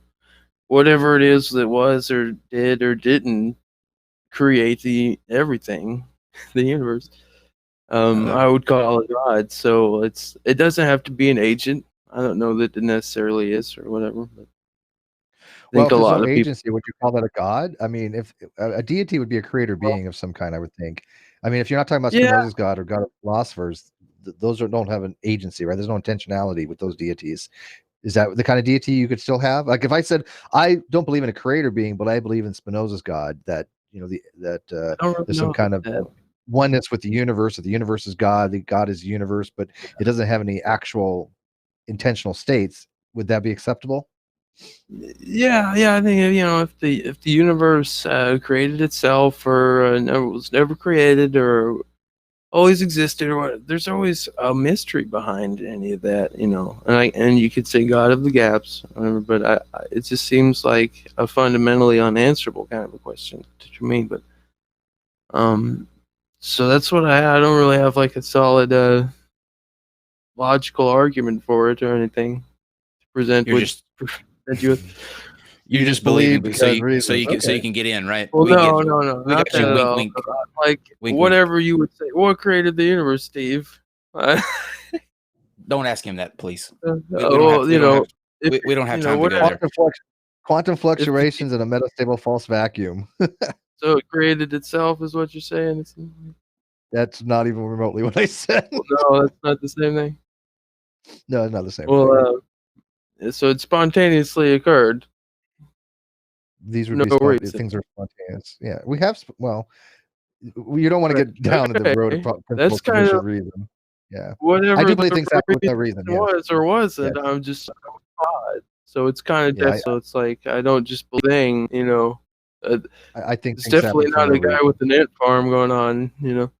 S3: whatever it is that was or did or didn't create the everything, the universe.
S1: Okay.
S3: I would call it God. So it doesn't have to be an agent. I don't know that it necessarily is or whatever. But I
S2: Well,
S3: think
S2: if
S3: a
S2: there's
S3: lot
S2: no
S3: of people.
S2: agency, would you call that a god? I mean, if a deity would be a creator being of some kind, I would think. I mean, if you're not talking about
S3: Yeah,
S2: Spinoza's God or God of philosophers, those don't have an agency, right? There's no intentionality with those deities. Is that the kind of deity you could still have? Like if I said I don't believe in a creator being, but I believe in Spinoza's God, that
S3: I don't really
S2: there's some
S3: know
S2: kind
S3: about
S2: of
S3: that.
S2: oneness with the universe, that the universe is God, the God is the universe, but it doesn't have any actual intentional states. Would that be acceptable?
S3: Yeah. I think if the universe created itself or was never created or always existed or what, there's always a mystery behind any of that. You know, and you could say God of the gaps, whatever, but it just seems like a fundamentally unanswerable kind of a question. What you mean? But so that's what I don't really have like a solid logical argument for it or anything to present
S1: You're
S3: with
S1: just
S3: present you with.
S1: you're
S2: You
S1: just
S2: just believe
S1: believing
S2: because reasons.
S1: so you
S2: Okay.
S1: can get in, right?
S3: Well,
S1: We get
S3: no,
S1: we
S3: not
S1: got
S3: that
S1: you.
S3: at
S1: Wink,
S3: all.
S1: wink,
S3: Like
S1: wink, wink.
S3: whatever you would say. What created the universe, Steve?
S1: Don't ask him that, please.
S3: Well, you know, if
S1: We don't have
S3: you know
S1: time to go
S3: whatever.
S1: there.
S2: Quantum
S3: If
S2: fluctuations in a metastable false vacuum.
S3: so, it created itself, is what you're saying.
S2: That's not even remotely what I said.
S3: Well, no, that's not the same thing.
S2: No, it's not the same thing.
S3: Well, so it spontaneously occurred.
S2: These would
S3: No
S2: be
S3: reason.
S2: things are spontaneous. Yeah, we have. Well, you don't want to
S3: Right.
S2: get down to the road of
S3: Okay.
S2: principle
S3: That's kind
S2: sufficient
S3: of
S2: reason. Yeah, I
S3: whatever
S2: do believe
S3: the
S2: things happen with no
S3: reason
S2: reason. Yes.
S3: was or wasn't.
S2: Yes.
S3: I'm just odd. So it's kind of
S2: Yeah,
S3: so it's like I don't just believe, you know.
S2: I think
S3: It's
S2: things
S3: definitely
S2: happen for
S3: not
S2: no
S3: a guy
S2: reason.
S3: with an ant farm going on, you know.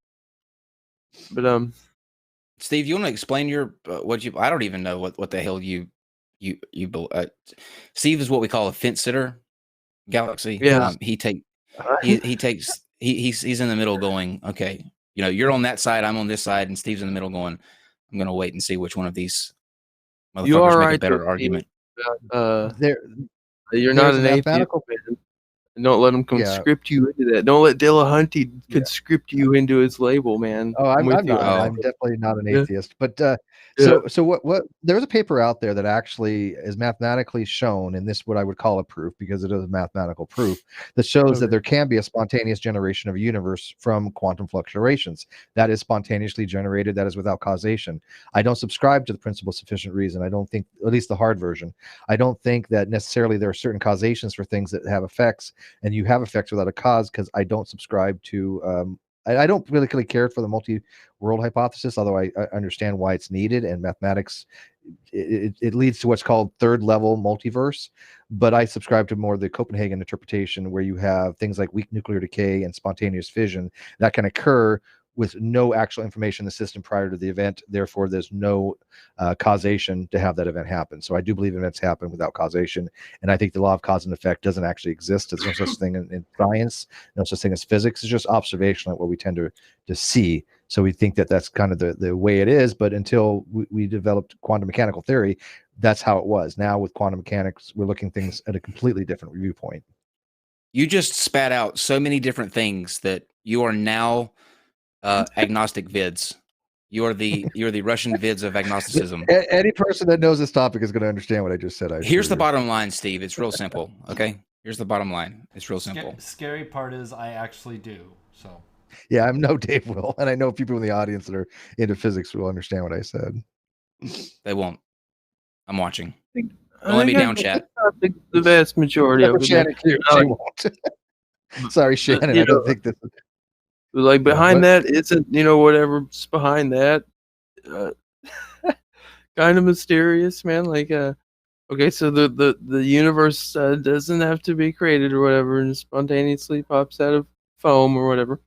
S3: But
S1: Steve, you want to explain your what you? I don't even know what the hell you Steve is what we call a fence sitter galaxy.
S3: Yeah.
S1: He's in the middle going, okay, you're on that side, I'm on this side, and Steve's in the middle going, I'm gonna wait and see which one of these
S3: You are
S1: motherfuckers make a
S3: right, though,
S1: better argument.
S2: There,
S3: You're not
S2: there's a
S3: an atheist,
S2: mathematical.
S3: man. And don't let him
S2: Yeah.
S3: conscript you into that. Don't let Dillahunty conscript you into his label, man.
S2: Oh, I'm
S3: with you
S2: not.
S3: on that.
S2: I'm definitely not an
S3: Yeah.
S2: atheist. But
S3: Yeah.
S2: so what? There's a paper out there that actually is mathematically shown, and this what I would call a proof because it is a mathematical proof that shows that
S3: Okay.
S2: there can be a spontaneous generation of a universe from quantum fluctuations. That is spontaneously generated. That is without causation. I don't subscribe to the principle of sufficient reason. I don't think, at least the hard version, I don't think that necessarily there are certain causations for things that have effects, and you have effects without a cause. Because I don't subscribe to. I don't really care for the multi-world hypothesis, although I understand why it's needed, and mathematics it leads to what's called third level multiverse. But I subscribe to more the Copenhagen interpretation, where you have things like weak nuclear decay and spontaneous fission that can occur with no actual information in the system prior to the event. Therefore, there's no causation to have that event happen. So I do believe events happen without causation. And I think the law of cause and effect doesn't actually exist. There's no such thing in science, no such thing as physics. It's just observational at what we tend to see. So we think that that's kind of the way it is. But until we developed quantum mechanical theory, that's how it was. Now with quantum mechanics, we're looking things at a completely different viewpoint.
S1: You just spat out so many different things that you are now agnostic vids. You're the Russian vids of agnosticism.
S2: Any person that knows this topic is going to understand what I just said.
S1: Here's the bottom line, Steve. It's real simple. Okay. Here's the bottom line. It's real simple.
S4: Scary part is I actually do. So.
S2: Yeah, I'm no Dave Will, and I know people in the audience that are into physics will understand what I said.
S1: They won't. I'm watching. Don't let me down, chat.
S3: The vast majority of it.
S2: Shannon, she won't. Sorry, Shannon. I don't think this.
S3: Like behind that isn't, whatever's behind that. Kind of mysterious, man. Like, okay, so the universe doesn't have to be created or whatever, and spontaneously pops out of foam or whatever.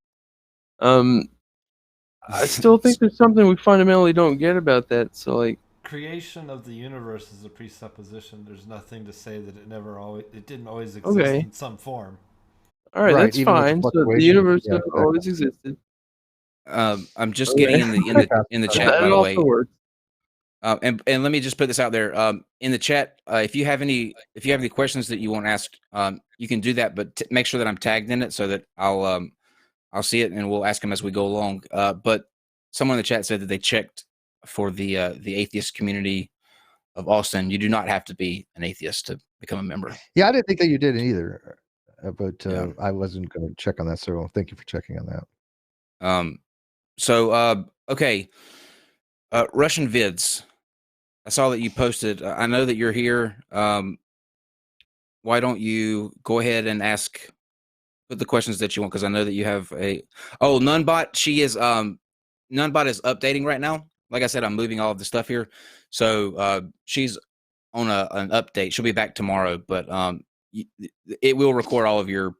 S3: I still think there's something we fundamentally don't get about that. So, like,
S4: creation of the universe is a presupposition. There's nothing to say that it didn't always exist in some form.
S3: All right, that's fine. So the universe always existed.
S1: I'm just getting in the chat, by the way. And let me just put this out there. In the chat, if you have any questions that you want asked, you can do that, but make sure that I'm tagged in it so that I'll see it and we'll ask them as we go along. But someone in the chat said that they checked for the atheist community of Austin. You do not have to be an atheist to become a member.
S2: Yeah, I didn't think that you did either, but I wasn't going to check on that. So thank you for checking on that.
S1: Okay. Russian Vids. I saw that you posted. I know that you're here. Why don't you go ahead and put the questions that you want? Because I know that you have Nunbot. She is Nunbot is updating right now. Like I said, I'm moving all of the stuff here, so she's on an update. She'll be back tomorrow, but it will record all of your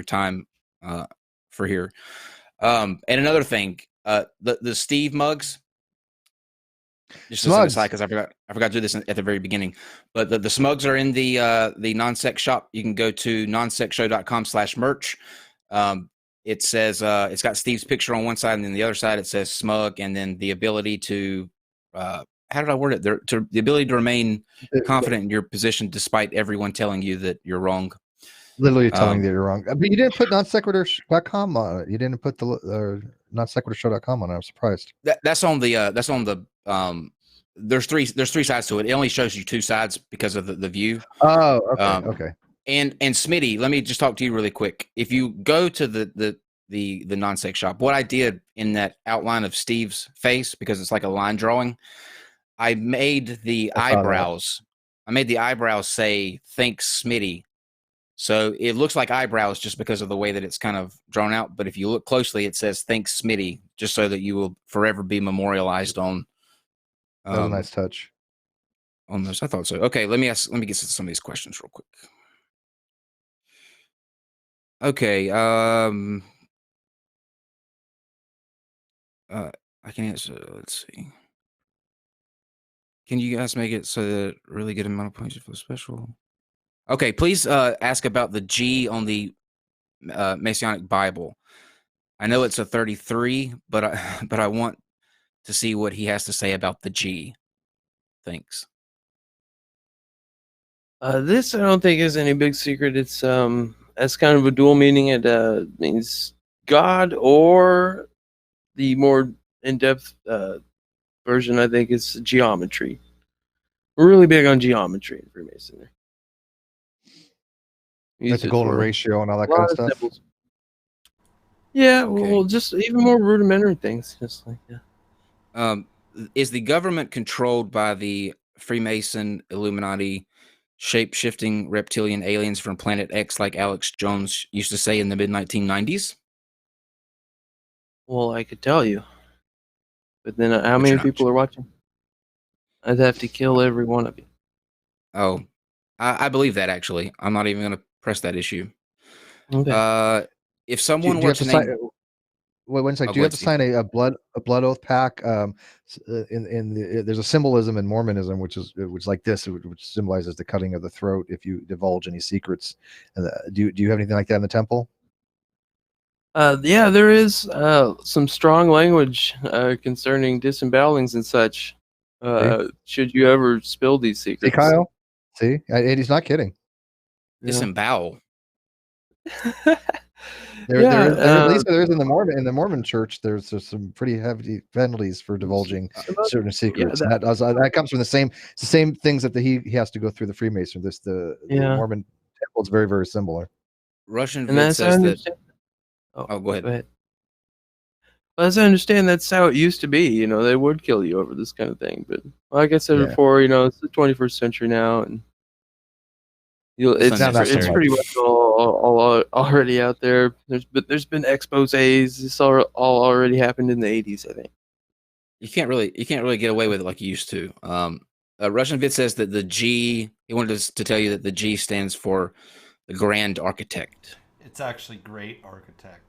S1: time for here. And another thing, the Steve mugs. Just as an aside, because I forgot to do this at the very beginning. But the smugs are in the non-sec shop. You can go to nonsecshow.com/merch. It says it's got Steve's picture on one side, and then the other side it says smug, and then the ability to how did I word it? The ability to remain confident in your position despite everyone telling you that you're wrong.
S2: Literally telling that you're wrong. But you didn't put nonsequitur.com on it. You didn't put the nonsequiturshow.com on it. I'm surprised.
S1: That's on the there's three sides to it. It only shows you two sides because of the view.
S2: Oh, okay. Okay.
S1: And Smitty, let me just talk to you really quick. If you go to the non-sec shop, what I did in that outline of Steve's face, because it's like a line drawing, I made the eyebrows. I made the eyebrows say "Thanks, Smitty." So it looks like eyebrows just because of the way that it's kind of drawn out. But if you look closely, it says "Thanks, Smitty," just so that you will forever be memorialized on.
S2: That was a nice touch.
S1: On this, I thought so. Okay, let me get to some of these questions real quick. Okay, I can answer. Let's see. Can you guys make it so that really good amount of points for special? Okay, please ask about the G on the Masonic Bible. I know it's a 33, but I want to see what he has to say about the G. Thanks.
S3: This I don't think is any big secret. It's as kind of a dual meaning. It means God, or the more in-depth version, I think, is geometry. We're really big on geometry in Freemasonry.
S2: Like the golden ratio and all that kind of stuff.
S3: Symbols. Yeah,
S1: Okay.
S3: well, just even more rudimentary things, just like that.
S1: Is the government controlled by the Freemason Illuminati shape-shifting reptilian aliens from Planet X, like Alex Jones used to say in the mid-1990s?
S3: Well, I could tell you, but then how
S1: But
S3: many
S1: you're not.
S3: people are watching? I'd have to kill every one of you.
S1: Oh, I believe that, actually. I'm not even going to press that issue.
S3: Okay.
S1: If
S2: Do
S1: someone
S2: you
S1: were
S2: have
S1: to
S2: to
S1: name...
S2: sign? Wait, one second.
S1: Oh,
S2: Do
S1: go
S2: you
S1: ahead,
S2: have to
S1: Steve.
S2: sign a blood oath pack? There's a symbolism in Mormonism, which is like this, which symbolizes the cutting of the throat if you divulge any secrets. And do you have anything like that in the temple?
S3: Yeah, there is some strong language concerning disembowelings and such. Should you ever spill these
S2: See,
S3: secrets?
S2: Kyle? See, and he's not kidding.
S3: Yeah.
S1: Disembowel.
S2: At least there is in the Mormon church. There's some pretty heavy penalties for divulging certain secrets.
S3: Yeah,
S2: that comes from the same things that he has to go through the Freemason. The Mormon temple is very, very similar.
S1: Russian
S3: And
S1: Vids
S3: that's
S1: says that... Oh, go ahead.
S3: Go ahead. Well, as I understand, that's how it used to be. You know, they would kill you over this kind of thing. But like I said before, you know, it's the 21st century now, and it's pretty much all already out there. There's been exposés. This all already happened in the 80s, I think.
S1: You can't really get away with it like you used to. Russian Vid says that the G... He wanted us to tell you that the G stands for the Grand Architect.
S4: It's actually Great Architect.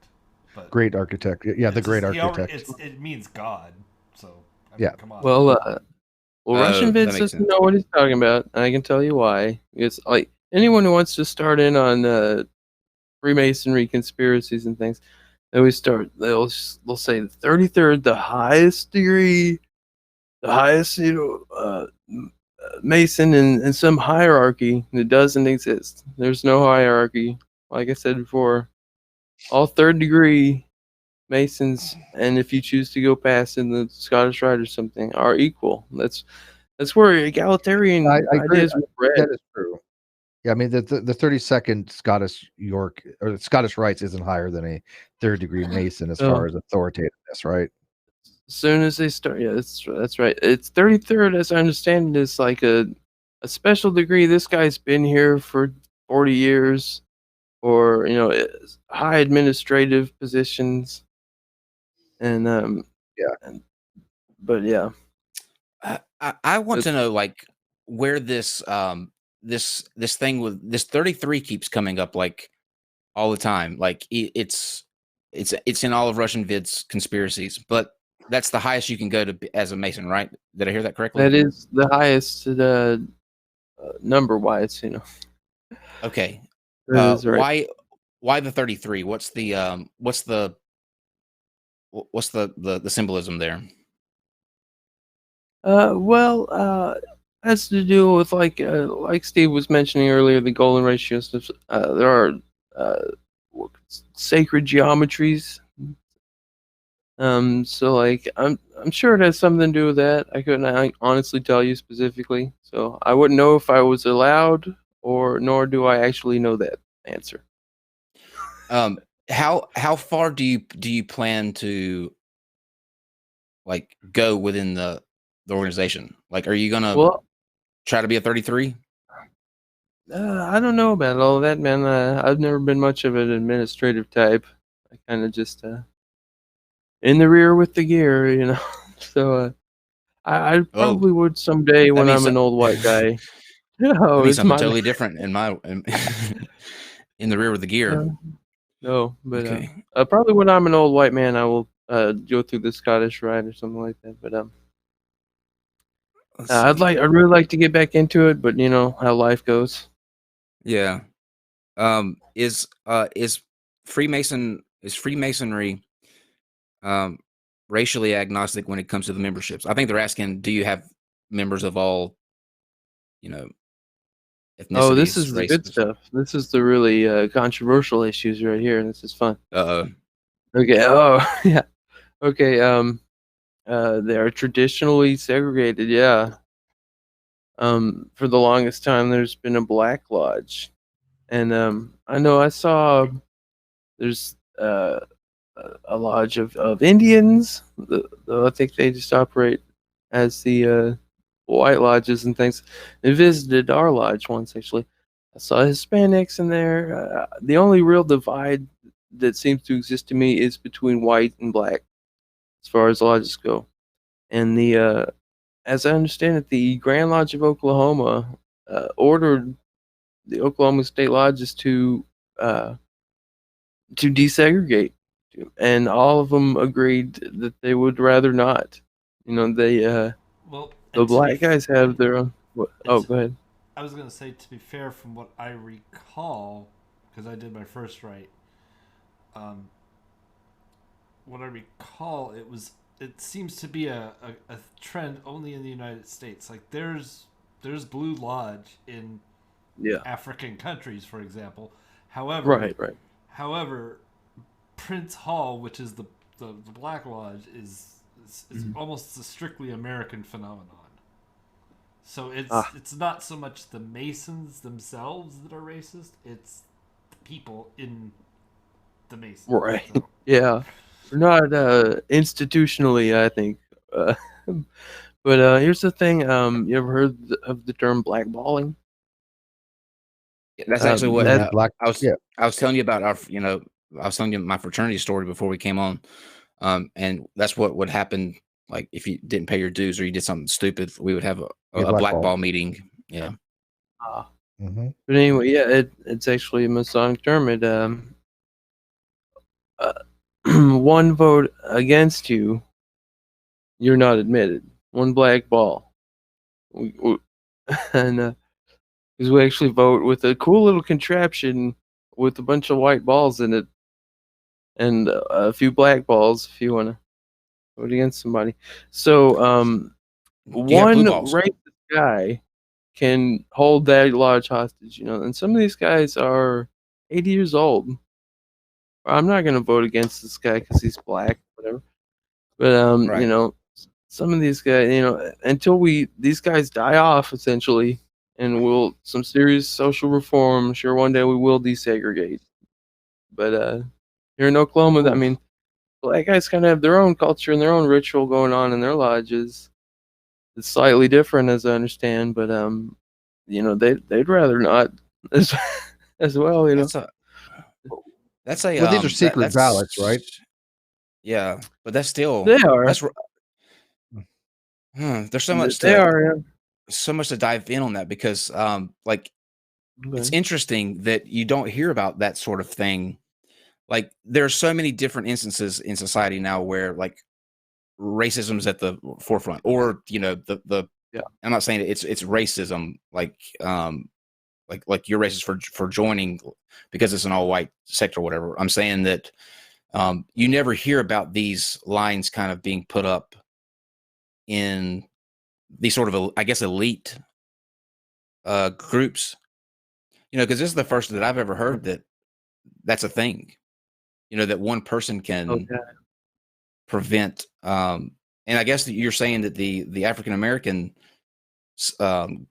S4: But
S2: Great Architect. Yeah, the Great Architect.
S4: It means God. So I mean, come on.
S3: Well, Russian Vids doesn't know what he's talking about. And I can tell you why. It's like anyone who wants to start in on Freemasonry conspiracies and things, they'll say the 33rd, the highest degree, the highest Mason in some hierarchy. It doesn't exist. There's no hierarchy. Like I said before, all third degree Masons, and if you choose to go past in the Scottish Rite or something, are equal. That's where egalitarian ideas were bred.
S2: That is true. Yeah, I mean the 32nd Scottish York or Scottish Rites isn't higher than a third degree Mason as far as authoritativeness, right?
S3: As soon as they start, yeah, that's right. It's 33rd, as I understand it, is like a special degree. This guy's been here for 40 years, or high administrative positions, and but yeah.
S1: I want to know, like, where this this thing with this 33 keeps coming up, like, all the time. Like, it's in all of Russian Vids conspiracies, but that's the highest you can go to as a Mason, right? Did I hear that correctly?
S3: That is the highest number wise,
S1: Okay.
S3: Right.
S1: Why the 33? What's the symbolism there?
S3: Has to do with like Steve was mentioning earlier, the golden ratio stuff. There are sacred geometries. So like I'm sure it has something to do with that. I couldn't honestly tell you specifically, so I wouldn't know if I was allowed, nor do I actually know that answer.
S1: How far do you plan to, like, go within the organization? Like, are you gonna try to be a 33?
S3: I don't know about all of that, man. I've never been much of an administrative type. I kind of just in the rear with the gear, So I probably would someday when I'm an old white guy. No,
S1: it's something totally different in the rear with the gear.
S3: No, but probably when I'm an old white man, I will go through the Scottish Rite or something like that. But I'd really like to get back into it, but you know how life goes.
S1: Yeah. Is Freemasonry racially agnostic when it comes to the memberships? I think they're asking, do you have members of all, you know,
S3: Oh, this
S1: ethnicities,
S3: is the good
S1: races?
S3: stuff. This is the really controversial issues right here. This is fun.
S1: Uh-oh.
S3: Okay. Oh, yeah. Okay. They are traditionally segregated. Yeah. For the longest time, there's been a Black Lodge, and I know I saw there's a lodge of Indians. Though I think they just operate as the white lodges and things. They visited our lodge once, actually. I saw Hispanics in there. The only real divide that seems to exist to me is between white and black, as far as lodges go. And as I understand it, the Grand Lodge of Oklahoma ordered the Oklahoma State Lodges to desegregate, and all of them agreed that they would rather not. You know,
S4: Well,
S3: the black guys have their own. Oh, go ahead.
S4: I was gonna say, to be fair, from what I recall, because I did my first right, what I recall, it seems to be a trend only in the United States. Like there's Blue Lodge in African countries, for example. However, However, Prince Hall, which is the Black Lodge, is almost a strictly American phenomenon. So it's not so much the Masons themselves that are racist; it's the people in the Masons.
S3: Right.
S4: So.
S3: Yeah. We're not institutionally, I think. But here's the thing. You ever heard of the term blackballing?
S1: That's actually what I was telling you about I was telling you my fraternity story before we came on. And that's what would happen. Like if you didn't pay your dues or you did something stupid, we would have a blackball meeting. Yeah.
S3: But anyway, yeah, it's actually a Masonic term. It one vote against you, you're not admitted. One black ball. And because we actually vote with a cool little contraption with a bunch of white balls in it and a few black balls if you want to vote against somebody. So one racist guy can hold that lodge hostage, you know, and some of these guys are 80 years old. I'm not going to vote against this guy because he's black, whatever. But you know, some of these guys, you know, until these guys die off essentially, and we'll some serious social reform. Sure, one day we will desegregate. But here in Oklahoma, I mean, black guys kind of have their own culture and their own ritual going on in their lodges. It's slightly different, as I understand, but you know, they'd rather not as well. You know,
S1: that's a
S2: well, these are secret ballots, right?
S1: Yeah, but that's still
S3: they are.
S1: There's so much so much to dive in on that because like it's interesting that you don't hear about that sort of thing. Like there are so many different instances in society now where like racism is at the forefront, or you know the I'm not saying it's racism like you're racist for joining because it's an all white sector or whatever. I'm saying that you never hear about these lines kind of being put up in these sort of, I guess, elite groups, you know, because this is the first that I've ever heard that that's a thing, you know, that one person can prevent. And I guess that you're saying that the African American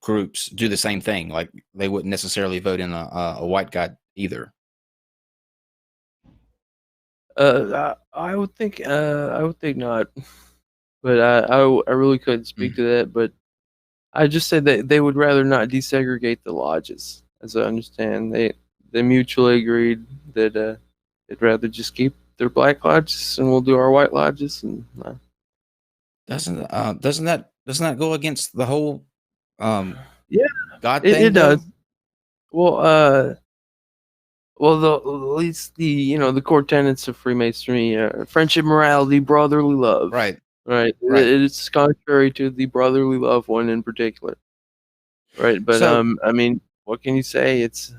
S1: groups do the same thing. Like they wouldn't necessarily vote in a white guy either.
S3: I would think not, but I really couldn't speak to that. But I just said that they would rather not desegregate the lodges, as I understand. They mutually agreed that they'd rather just keep their black lodges and we'll do our white lodges. And
S1: doesn't that go against the whole God
S3: thing? It
S1: though?
S3: does. Well, at least the core tenets of Freemasonry: friendship, morality, brotherly love.
S1: Right.
S3: Right.
S1: Right.
S3: It's contrary to the brotherly love one in particular. Right. But
S1: So,
S3: I mean, what can you say? It's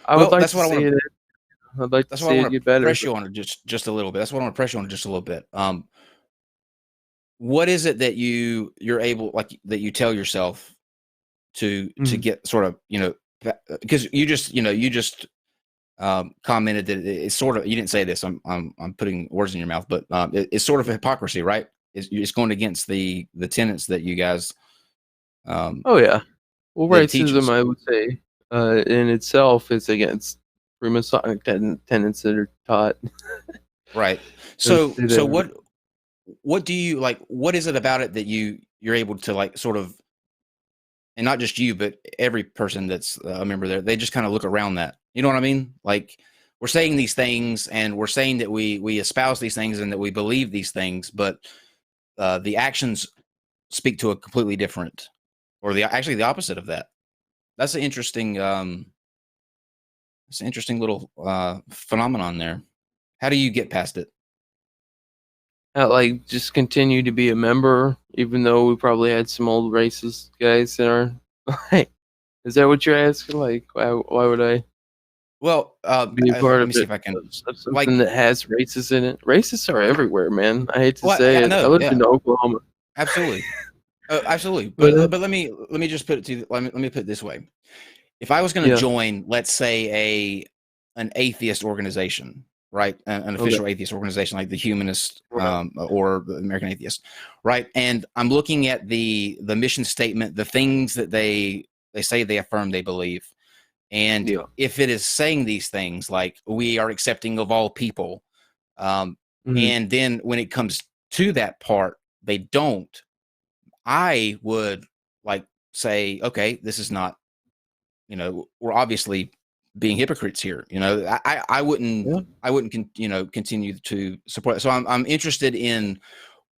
S3: I would
S1: well,
S3: like
S1: that's
S3: to
S1: what I
S3: see
S1: want
S3: it.
S1: to.
S3: I'd like to
S1: That's what I
S3: see it
S1: want to
S3: get better.
S1: press you on it just a little bit. That's what I want to press you on just a little bit. What is it that you're able, like, that you tell yourself to get sort of, because you just commented that it's sort of, you didn't say this, I'm putting words in your mouth, but it's sort of a hypocrisy, right? It's going against the tenets that you guys
S3: Oh yeah. Well,
S1: that it teaches.
S3: racism, I would say, in itself is against Freemasonic tenets that are taught.
S1: Right.
S3: Those
S1: So
S3: two
S1: so
S3: there.
S1: what do you like, what is it about it that you're able to, like, sort of, and not just you, but every person that's a member there, they just kind of look around that. You know what I mean? Like, we're saying these things and we're saying that we espouse these things and that we believe these things, but the actions speak to a completely different, or actually the opposite of that. That's an interesting it's an interesting little phenomenon there. How do you get past it?
S3: Like just continue to be a member, even though we probably had some old racist guys in our. Like, is that what you're asking? Like, why would I
S1: Well,
S3: be a part
S1: let
S3: of
S1: me see
S3: it?
S1: if I can,
S3: Of something
S1: like,
S3: that has racists in it. Racists are everywhere, man. I hate to
S1: well,
S3: say
S1: I
S3: it. I
S1: know,
S3: lived
S1: yeah,
S3: in Oklahoma,
S1: absolutely. Absolutely,
S3: but
S1: but let me just put it to you. Let me put it this way: if I was going to
S3: yeah.
S1: join, let's say, an atheist organization, right, an
S3: Okay.
S1: official atheist organization like the Humanist,
S3: Right.
S1: or the American Atheist, right, and I'm looking at the mission statement, the things that they say they affirm they believe, and
S3: Yeah.
S1: if it is saying these things like we are accepting of all people, um,
S3: Mhm.
S1: and then when it comes to that part, they don't. I would, like, say, okay, this is not, we're obviously being hypocrites here. I wouldn't,
S3: Yeah.
S1: continue to support it. So I'm interested in,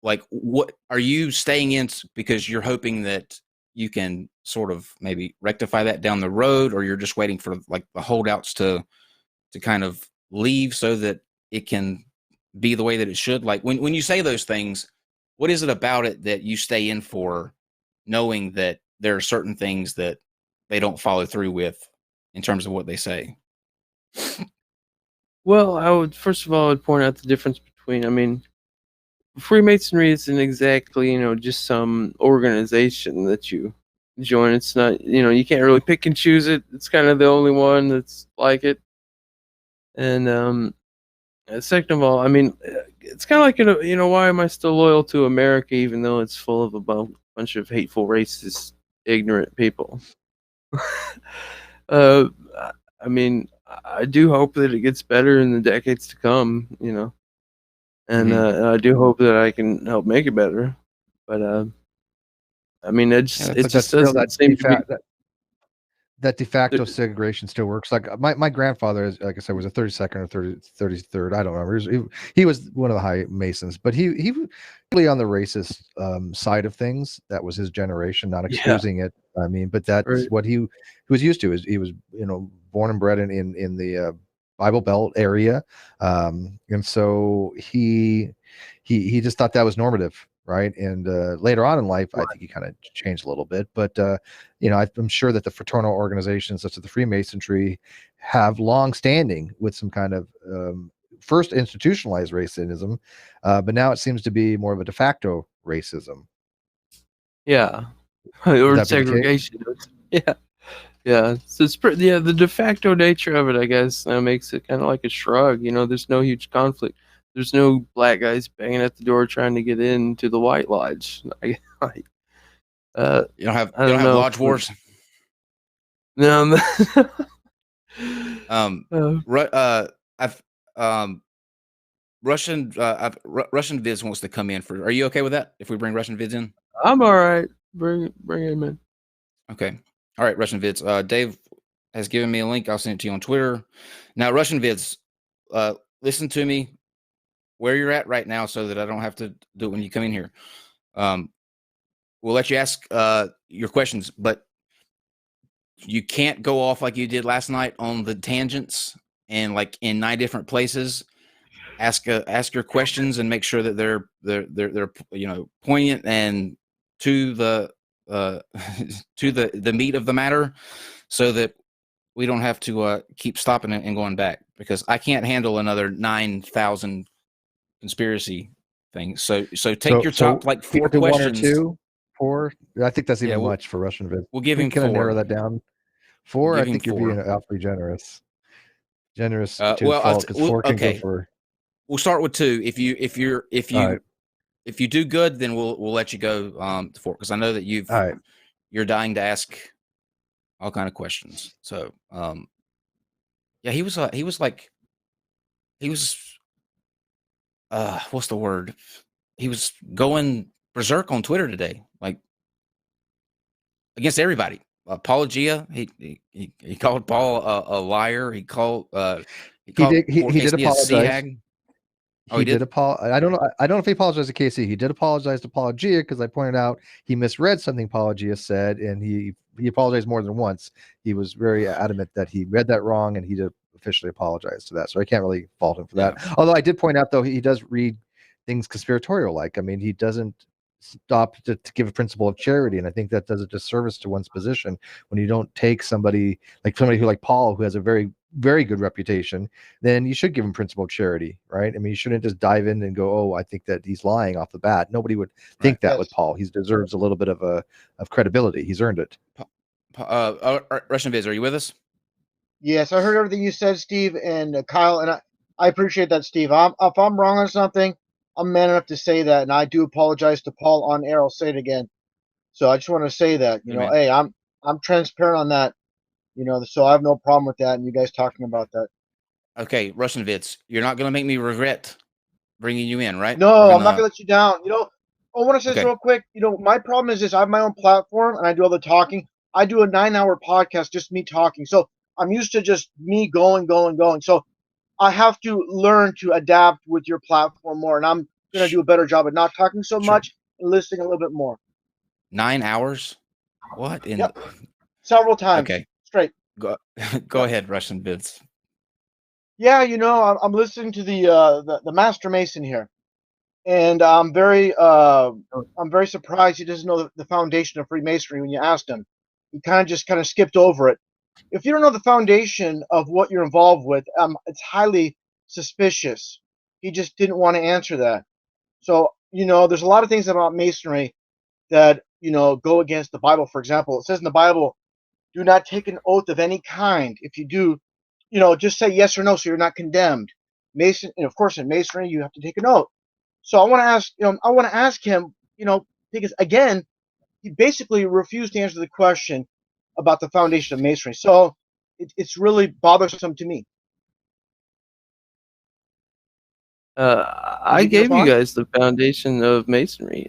S1: like, what are you staying in because you're hoping that you can sort of maybe rectify that down the road, or you're just waiting for, like, the holdouts to kind of leave so that it can be the way that it should. Like, when you say those things, what is it about it that you stay in for, knowing that there are certain things that they don't follow through with in terms of what they say?
S3: Well, I would first of all I would point out the difference between. I mean, Freemasonry isn't exactly, just some organization that you join. It's not, you can't really pick and choose it. It's kind of the only one that's like it. And second of all, I mean, it's kind of like, why am I still loyal to America even though it's full of a bunch of hateful, racist, ignorant people? uh, I mean, I do hope that it gets better in the decades to come, and
S1: Mm-hmm.
S3: I do hope that I can help make it better. But I mean,
S1: Yeah,
S3: it
S2: But that's
S3: just
S2: still
S3: doesn't seem to be.
S2: that de facto
S3: There-
S2: segregation still works. Like my grandfather, like I said, was a 32nd or 33rd. I don't remember. He was one of the high Masons, but he was really on the racist side of things. That was his generation, not
S3: Yeah,
S2: excusing it. I mean, but that's
S3: right.
S2: what he was used to. Is he was born and bred in the Bible Belt area, and so he just thought that was normative, right? And later on in life, I
S3: Right.
S2: think he kind of changed a little bit, but I'm sure that the fraternal organizations such as the Freemasonry have long standing with some kind of first institutionalized racism, but now it seems to be more of a de facto racism.
S3: Yeah,
S2: Would
S3: or
S2: that be the case?
S3: segregation. Yeah, yeah. So it's pretty. Yeah, the de facto nature of it, I guess, makes it kind of like a shrug. There's no huge conflict. There's no black guys banging at the door trying to get into the White Lodge. Like,
S1: You don't have
S3: I don't know.
S1: lodge wars.
S3: No.
S1: Um,
S3: uh,
S1: I've Russian Vids wants to come in for. Are you okay with that if we bring Russian Vids in?
S3: I'm all right. Bring him in.
S1: Okay. All right, Russian Vids. Dave has given me a link. I'll send it to you on Twitter. Now, Russian Vids, listen to me where you're at right now so that I don't have to do it when you come in here. We'll let you ask your questions, but you can't go off like you did last night on the tangents and, like, in 9 different places. ask your questions and make sure that they're poignant and to the to the meat of the matter, so that we don't have to keep stopping it and going back, because I can't handle another 9,000 conspiracy things. So take your top like 4
S2: to
S1: questions.
S2: 1 or 2, 4. I think that's even
S1: we'll,
S2: much for Russian Vids.
S1: We'll give him
S2: Can I
S1: 4.
S2: narrow that down? 4.
S1: We'll
S2: I think you're
S1: 4.
S2: being awfully generous. Generous to
S1: well,
S2: fault, because 4 can go for.
S1: We'll start with 2. If you
S2: right.
S1: if you do good, then we'll let you go to 4, because I know that you're dying to ask all kind of questions. So yeah, he was what's the word? He was going berserk on Twitter today, like against everybody. Apologia. He called Paul a liar. He did
S2: apologize.
S1: He did
S2: apologize. I don't know if he apologized to KC. He did apologize to Apologia, because I pointed out he misread something Apologia said, and he apologized more than once. He was very adamant that he read that wrong, and he did officially apologize to that. So I can't really fault him for that. Although I did point out, though, he does read things conspiratorial like. I mean, he doesn't stop to give a principle of charity, and I think that does a disservice to one's position when you don't take somebody who, like Paul, who has a very, very good reputation. Then you should give him principle of charity, right? I mean, you shouldn't just dive in and go, oh, I think that he's lying off the bat. Nobody would think that with Paul. He deserves a little bit of credibility. He's earned it.
S1: Russian Vids, are you with us?
S5: Yes, I heard everything you said, Steve and Kyle, and I appreciate that, Steve. If I'm wrong on something, I'm man enough to say that, and I do apologize to Paul on air. I'll say it again. So I just want to say that, hey, I'm transparent on that, so I have no problem with that, and you guys talking about that.
S1: Okay, Russian Vids, you're not going to make me regret bringing you in, right?
S5: No, I'm not going to let you down. I want to say this real quick. My problem is this: I have my own platform, and I do all the talking. I do a 9-hour podcast, just me talking. So I'm used to just me going. So I have to learn to adapt with your platform more, and I'm going to do a better job at not talking so much and listening a little bit more.
S1: 9 hours? What?
S5: Yep. Several times.
S1: Okay.
S5: Straight.
S1: Go ahead, Russian Vids.
S5: Yeah, I'm listening to the Master Mason here, and I'm very surprised he doesn't know the foundation of Freemasonry. When you asked him, he kind of skipped over it. If you don't know the foundation of what you're involved with, it's highly suspicious. He just didn't want to answer that. So, there's a lot of things about Masonry that, go against the Bible. For example, it says in the Bible, do not take an oath of any kind. If you do, just say yes or no so you're not condemned. And of course, in Masonry, you have to take an oath. So I want to ask him, because again, he basically refused to answer the question about the foundation of Masonry. So it's really bothersome to me.
S3: I gave you guys the foundation of Masonry.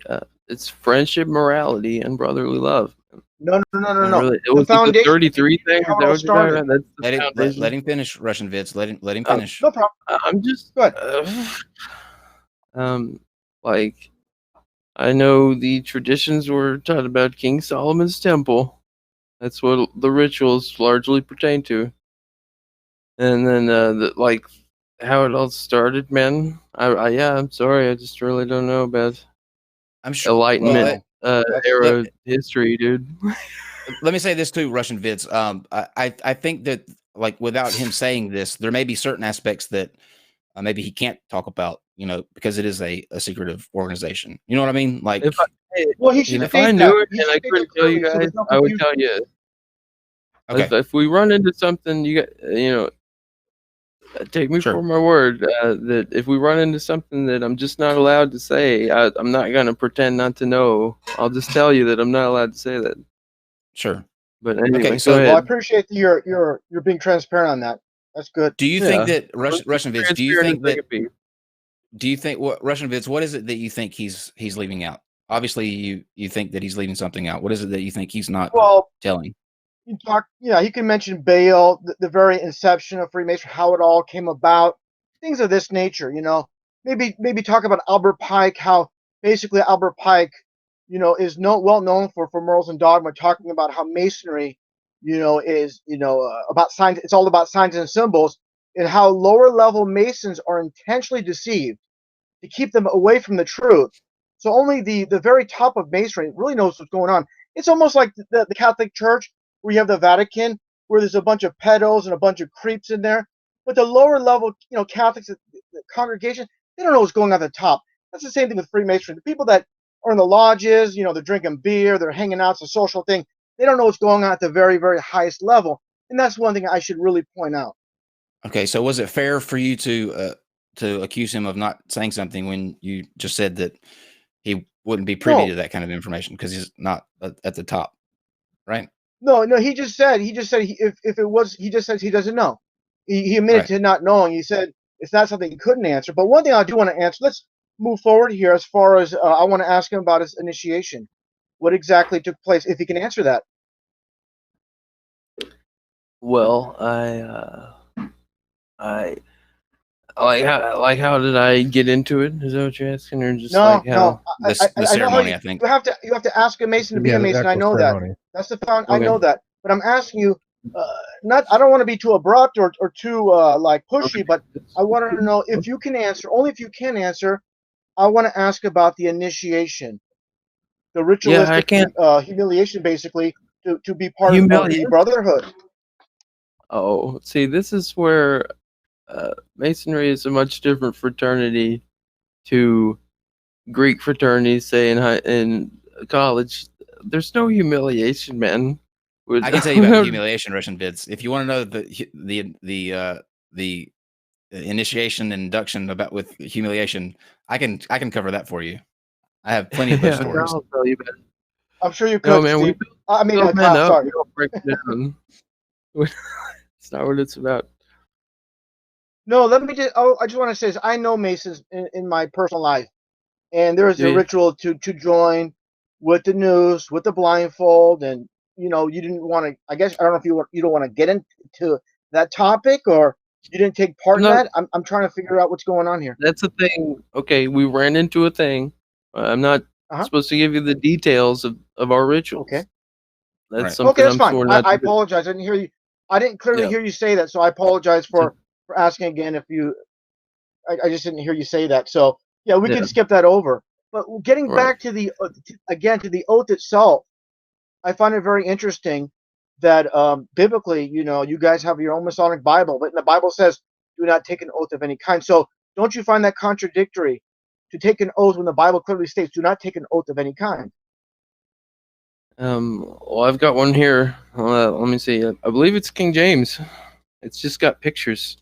S3: It's friendship, morality, and brotherly love.
S5: No.
S3: Really, it was the 33 thing.
S5: That's the
S1: let him finish, Russian Vids. Let him finish.
S5: No problem.
S3: I'm just
S5: good.
S3: Like, I know the traditions were taught about King Solomon's temple. That's what the rituals largely pertain to. And then, how it all started, man. I'm sorry. I just really don't know about Enlightenment era history, dude.
S1: Let me say this too, Russian Vids. I think that, like, without him saying this, there may be certain aspects that maybe he can't talk about, because it is a secretive organization. You know what I mean? Like,
S3: if
S5: I
S3: knew it and I couldn't tell you guys, I would tell you. Okay. If we run into something, take me for my word that if we run into something that I'm just not allowed to say, I'm not gonna pretend not to know. I'll just tell you that I'm not allowed to say that.
S1: Sure.
S3: But anyway,
S1: okay, so
S5: I appreciate that you're being transparent on that. That's good.
S1: Do you think that Russian Vids? Do you think what Russian Vids? What is it that you think he's leaving out? Obviously, you think that he's leaving something out. What is it that you think he's not telling?
S5: He can mention Baal, the very inception of Freemasonry, how it all came about, things of this nature. Maybe talk about Albert Pike, how basically Albert Pike, is well known for morals and dogma, talking about how Masonry, is about signs. It's all about signs and symbols. and how lower level Masons are intentionally deceived to keep them away from the truth. So only the very top of Masonry really knows what's going on. It's almost like the Catholic Church, where you have the Vatican, where there's a bunch of pedos and a bunch of creeps in there. But the lower level, Catholics, the congregation, they don't know what's going on at the top. That's the same thing with Freemasonry. The people that are in the lodges, they're drinking beer, they're hanging out, it's a social thing. They don't know what's going on at the very, very highest level. And that's one thing I should really point out.
S1: Okay, so was it fair for you to accuse him of not saying something when you just said that he wouldn't be privy to that kind of information because he's not at the top, right?
S5: No, he just said if it was, he just says he doesn't know. He admitted to not knowing. He said it's not something he couldn't answer. But one thing I do want to answer. Let's move forward here. As far as I want to ask him about his initiation. What exactly took place? If he can answer that.
S3: Well, I how did I get into it? Is that what you're asking, or just
S5: No,
S1: the ceremony? I think
S5: you have to ask a Mason to be a Mason. I know ceremony. That. That's the found. Okay. I know that, but I'm asking you. I don't want to be too abrupt or too pushy, but I want to know if you can answer. Only if you can answer. I want to ask about the initiation, the ritualistic humiliation, basically to be part of the brotherhood.
S3: Oh, see, this is where Masonry is a much different fraternity to Greek fraternities, say in college. There's no humiliation, man.
S1: I can tell you about the humiliation, Russian Vids. If you want to know the initiation and induction with humiliation, I can cover that for you. I have plenty of those stories.
S3: I'll tell you about it.
S5: I'm sure you could.
S3: No, man,
S5: Kyle, sorry.
S3: We don't break it down. It's not what it's about.
S5: No, let me just. I just want to say this. I know Masons in my personal life, and there is a ritual to join with the noose, with the blindfold, and you didn't want to. I guess I don't know if you don't want to get into that topic, or you didn't take part in that. I'm trying to figure out what's going on here.
S3: That's the thing. Okay, we ran into a thing. I'm not supposed to give you the details of our rituals.
S5: Okay.
S3: That's something
S5: that's fine. I apologize. I didn't hear you. I didn't clearly hear you say that, so I apologize for asking again. If you, I just didn't hear you say that. So we can skip that over. But getting back to the to the oath itself, I find it very interesting that biblically, you guys have your own Masonic Bible, but the Bible says do not take an oath of any kind. So don't you find that contradictory to take an oath when the Bible clearly states do not take an oath of any kind?
S3: Well, I've got one here. Let me see. I believe it's King James. It's just got pictures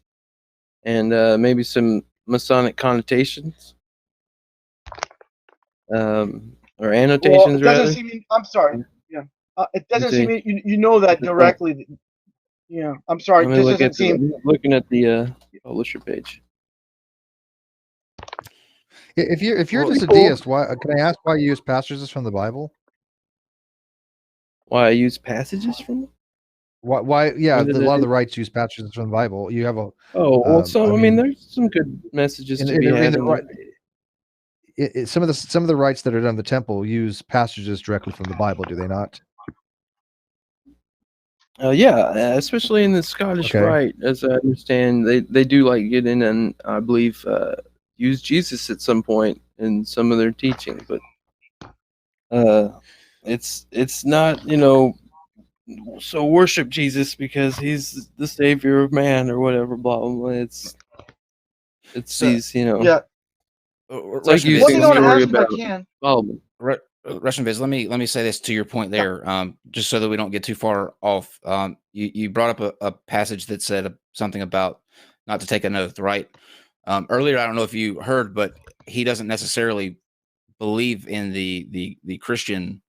S3: and maybe some Masonic connotations, or annotations, rather.
S5: I'm sorry. Yeah, it doesn't seem you know that directly. Yeah, I'm sorry. It just doesn't seem.
S3: Looking at the publisher page.
S2: If you're just a deist, why can I ask why you use passages from the Bible?
S3: Why I use passages from it?
S2: Why? Yeah, a lot of the rites use passages from the Bible. You have a.
S3: I mean, there's some good messages to be had.
S2: Some of the rites that are done in the temple use passages directly from the Bible, do they not?
S3: Yeah, especially in the Scottish rite, as I understand, they do like get in and I believe use Jesus at some point in some of their teaching, but it's not so worship Jesus because he's the savior of man or whatever. Blah blah blah. It's these
S5: Yeah.
S3: It's like using the story about Solomon.
S1: Russian Vids, let me say this to your point there, just so that we don't get too far off. You brought up a passage that said something about not to take an oath, right? Earlier, I don't know if you heard, but he doesn't necessarily believe in the Christian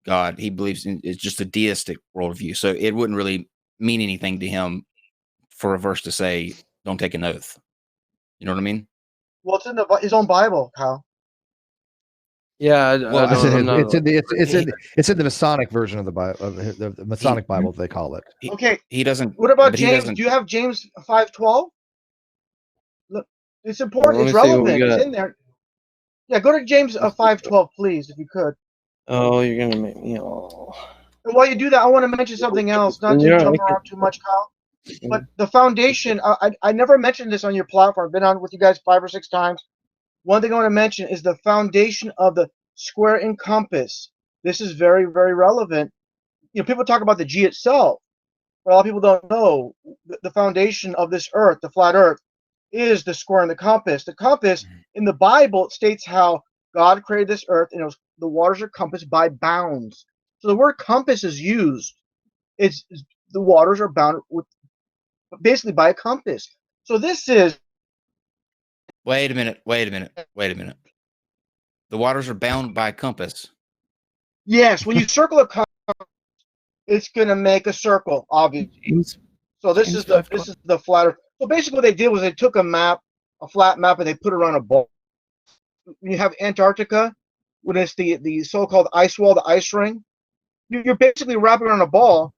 S1: God. He believes in it's just a deistic worldview. So it wouldn't really mean anything to him for a verse to say, "Don't take an oath." You know what I mean?
S5: Well, it's in his own Bible, Kyle.
S3: Yeah,
S2: it's in the Masonic version of the Bible, the Masonic Bible, they call it.
S1: He doesn't.
S5: What about James? Do you have James 5:12? Look, it's important. It's relevant. It's in there. Yeah, go to James 5:12, please, if you could.
S3: Oh, you're gonna make me all.
S5: And while you do that, I want to mention something else. Not to jump around too much, Kyle. But the foundation, I never mentioned this on your platform. I've been on with you guys 5 or 6 times. One thing I want to mention is the foundation of the square and compass. This is very, very relevant. People talk about the G itself, but a lot of people don't know the foundation of this earth, the flat earth, is the square and the compass. The compass in the Bible, it states how God created this earth, and the waters are compassed by bounds. So the word compass is used. It's the waters are bound with basically by a compass. So this is.
S1: Wait a minute. The waters are bound by a compass.
S5: Yes, when you circle a compass, it's going to make a circle, obviously. So this is the flat earth. So basically what they did was they took a flat map, and they put it around a ball. When you have Antarctica, when it's the so-called ice wall, the ice ring, you're basically wrapping around a ball.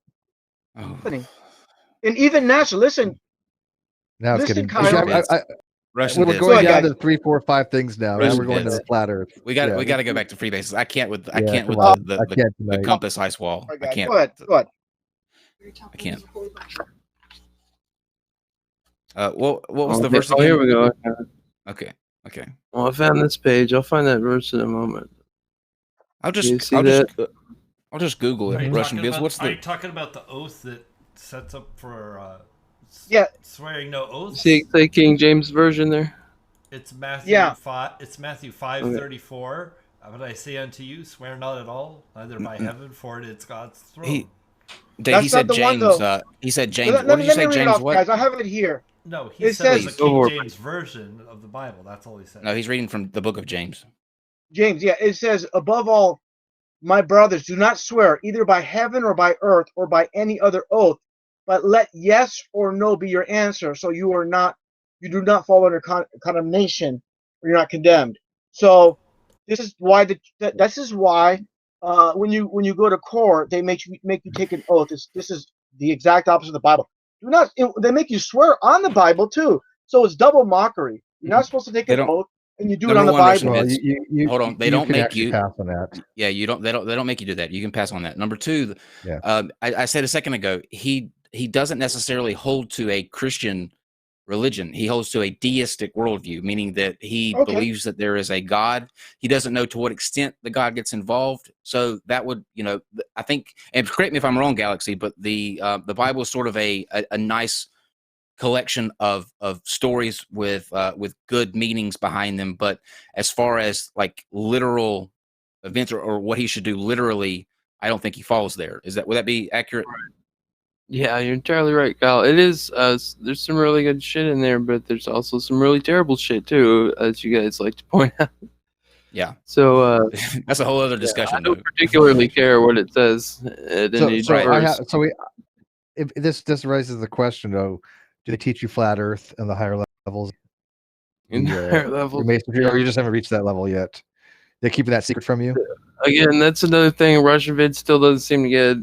S1: Oh.
S5: And even NASA, listen.
S2: Now it's
S5: listen,
S2: getting.
S5: Kyle.
S2: We're going down to 3, 4, 5 things now. Now we're going to the flat Earth.
S1: We got to go back to Freemasons. I can't with
S2: the
S1: compass ice wall. I can't.
S5: Go ahead.
S1: I can't. What was the verse
S3: again?
S1: Oh,
S3: here we go.
S1: Okay.
S3: Well, I found this page. I'll find that verse in a moment.
S1: I'll just Google it. Russian Vids.
S4: Are you talking about the oath that sets up for swearing no oaths?
S3: See King James version there.
S4: It's Matthew 5. It's Matthew 5:34. But I say unto you, swear not at all, neither by heaven, for it is God's throne.
S1: He said James. He said James. What did you say, James? What?
S5: Guys, I have it here.
S4: No, he says the King James version of the Bible. That's all he said.
S1: No, he's reading from the book of James.
S5: James, it says, above all, my brothers, do not swear either by heaven or by earth or by any other oath, but let yes or no be your answer, so you do not fall under condemnation, or you're not condemned. So this is why when you go to court, they make you take an oath. This is the exact opposite of the Bible. They make you swear on the Bible too. So it's double mockery. You're not supposed to take an oath, and you do it on the Bible.
S2: Well,
S1: hold on, they don't make you
S2: pass on that.
S1: Yeah, you don't. They don't make you do that. You can pass on that. Number two, I said a second ago, he doesn't necessarily hold to a Christian religion. He holds to a deistic worldview, meaning that he believes that there is a God. He doesn't know to what extent the God gets involved. So that would, I think, and correct me if I'm wrong, Galaxy, but the Bible is sort of a nice collection of stories with good meanings behind them. But as far as like literal events or what he should do literally, I don't think he falls there. Would that be accurate?
S3: Yeah, you're entirely right, Kyle. It is. There's some really good shit in there, but there's also some really terrible shit too, as you guys like to point out.
S1: Yeah.
S3: So
S1: that's a whole other discussion.
S3: I don't particularly care what it says at any verse.
S2: If this raises the question though, do they teach you flat Earth and the higher levels?
S3: In the higher levels,
S2: or you just haven't reached that level yet? They're keeping that secret from you.
S3: Again, that's another thing. Russian Vids still doesn't seem to get.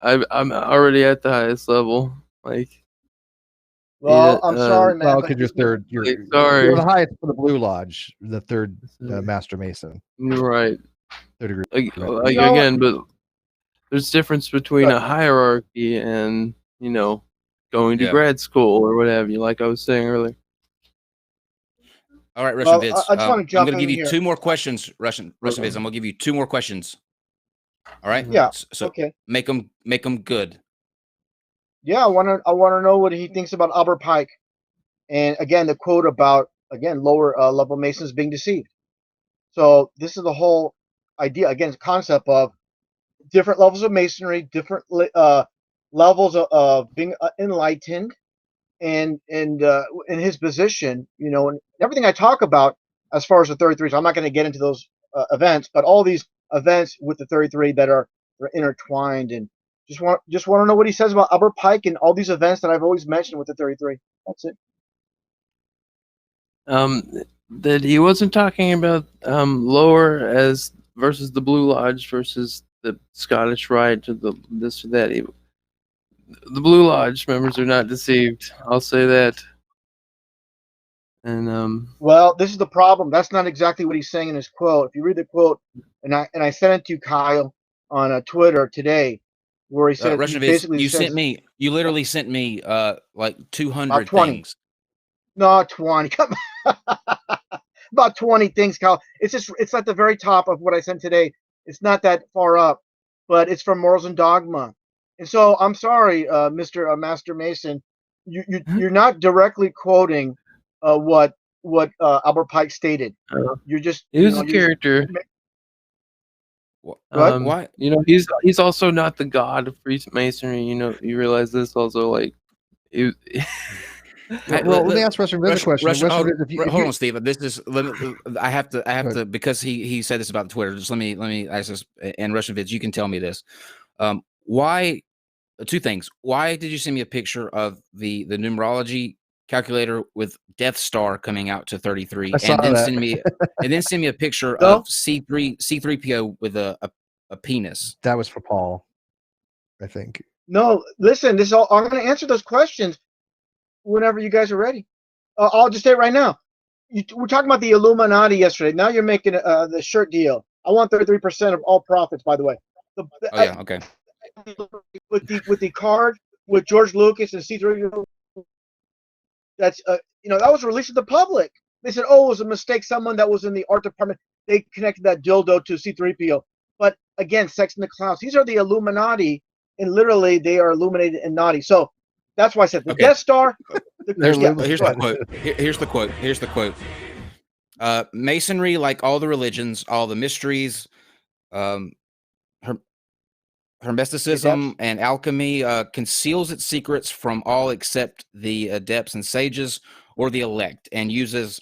S3: I'm already at the highest level. Like,
S5: I'm sorry, man.
S2: Well, because you're third. You're the highest for the Blue Lodge, the third Master Mason.
S3: Right.
S2: Third degree.
S3: Again, but there's difference between a hierarchy and going to grad school or whatever. Like I was saying earlier.
S1: All right, Russian Vids.
S5: I just want to jump
S1: I'm going to give you
S5: here.
S1: 2 more questions, Russian Vids. I'm going to give you 2 more questions. All right.
S5: Yeah.
S1: So
S5: okay.
S1: Make them good.
S5: Yeah, I want to know what he thinks about Albert Pike, and again the quote about lower level Masons being deceived. So this is the whole idea, again, concept of different levels of Masonry, different levels of being enlightened. And in his position, and everything I talk about as far as the 33s, I'm not going to get into those events, but all these events with the 33 that are intertwined, and just want to know what he says about Albert Pike and all these events that I've always mentioned with the 33. That's it.
S3: That he wasn't talking about lower as versus the Blue Lodge versus the Scottish Rite or the this or that. The Blue Lodge members are not deceived. I'll say that. And
S5: well, this is the problem. That's not exactly what he's saying in his quote. If you read the quote, and I sent it to you, Kyle, on Twitter today, where he said
S1: Russian
S5: he
S1: Vids,
S5: basically says
S1: you literally sent me like 200
S5: about 20.
S1: things.
S5: No, 20. Come on. About 20 things, Kyle. It's at the very top of what I sent today. It's not that far up, but it's from Morals and Dogma. And so I'm sorry, Mr. Master Mason, you're not directly quoting what Albert Pike stated. You're just
S3: he was a character.
S1: Why?
S3: You know, he's also not the god of Freemasonry. You know, you realize this also, like, it,
S2: Well, let me ask Russian Vids a question.
S1: Hold on, Steve. This is I have to because he said this about Twitter. Just let me ask this, and Russian Vids, you can tell me this. Why? Two things. Why did you send me a picture of the numerology calculator with Death Star coming out to 33, and then send me a picture of C3PO with a penis?
S2: That was for Paul, I think.
S5: No, listen. This is all. I'm going to answer those questions whenever you guys are ready. I'll just say it right now. We're talking about the Illuminati yesterday. Now you're making the shirt deal. I want 33% of all profits, by the way.
S1: Okay.
S5: With the card with George Lucas and C3, that's that was released to the public. They said, "Oh, it was a mistake. Someone that was in the art department, they connected that dildo to C3PO." But again, sex in the clouds. These are the Illuminati, and literally they are illuminated and naughty. So that's why I said the Death Star.
S1: Here's the quote. Masonry, like all the religions, all the mysteries, Hermeticism and alchemy, conceals its secrets from all except the adepts and sages or the elect, and uses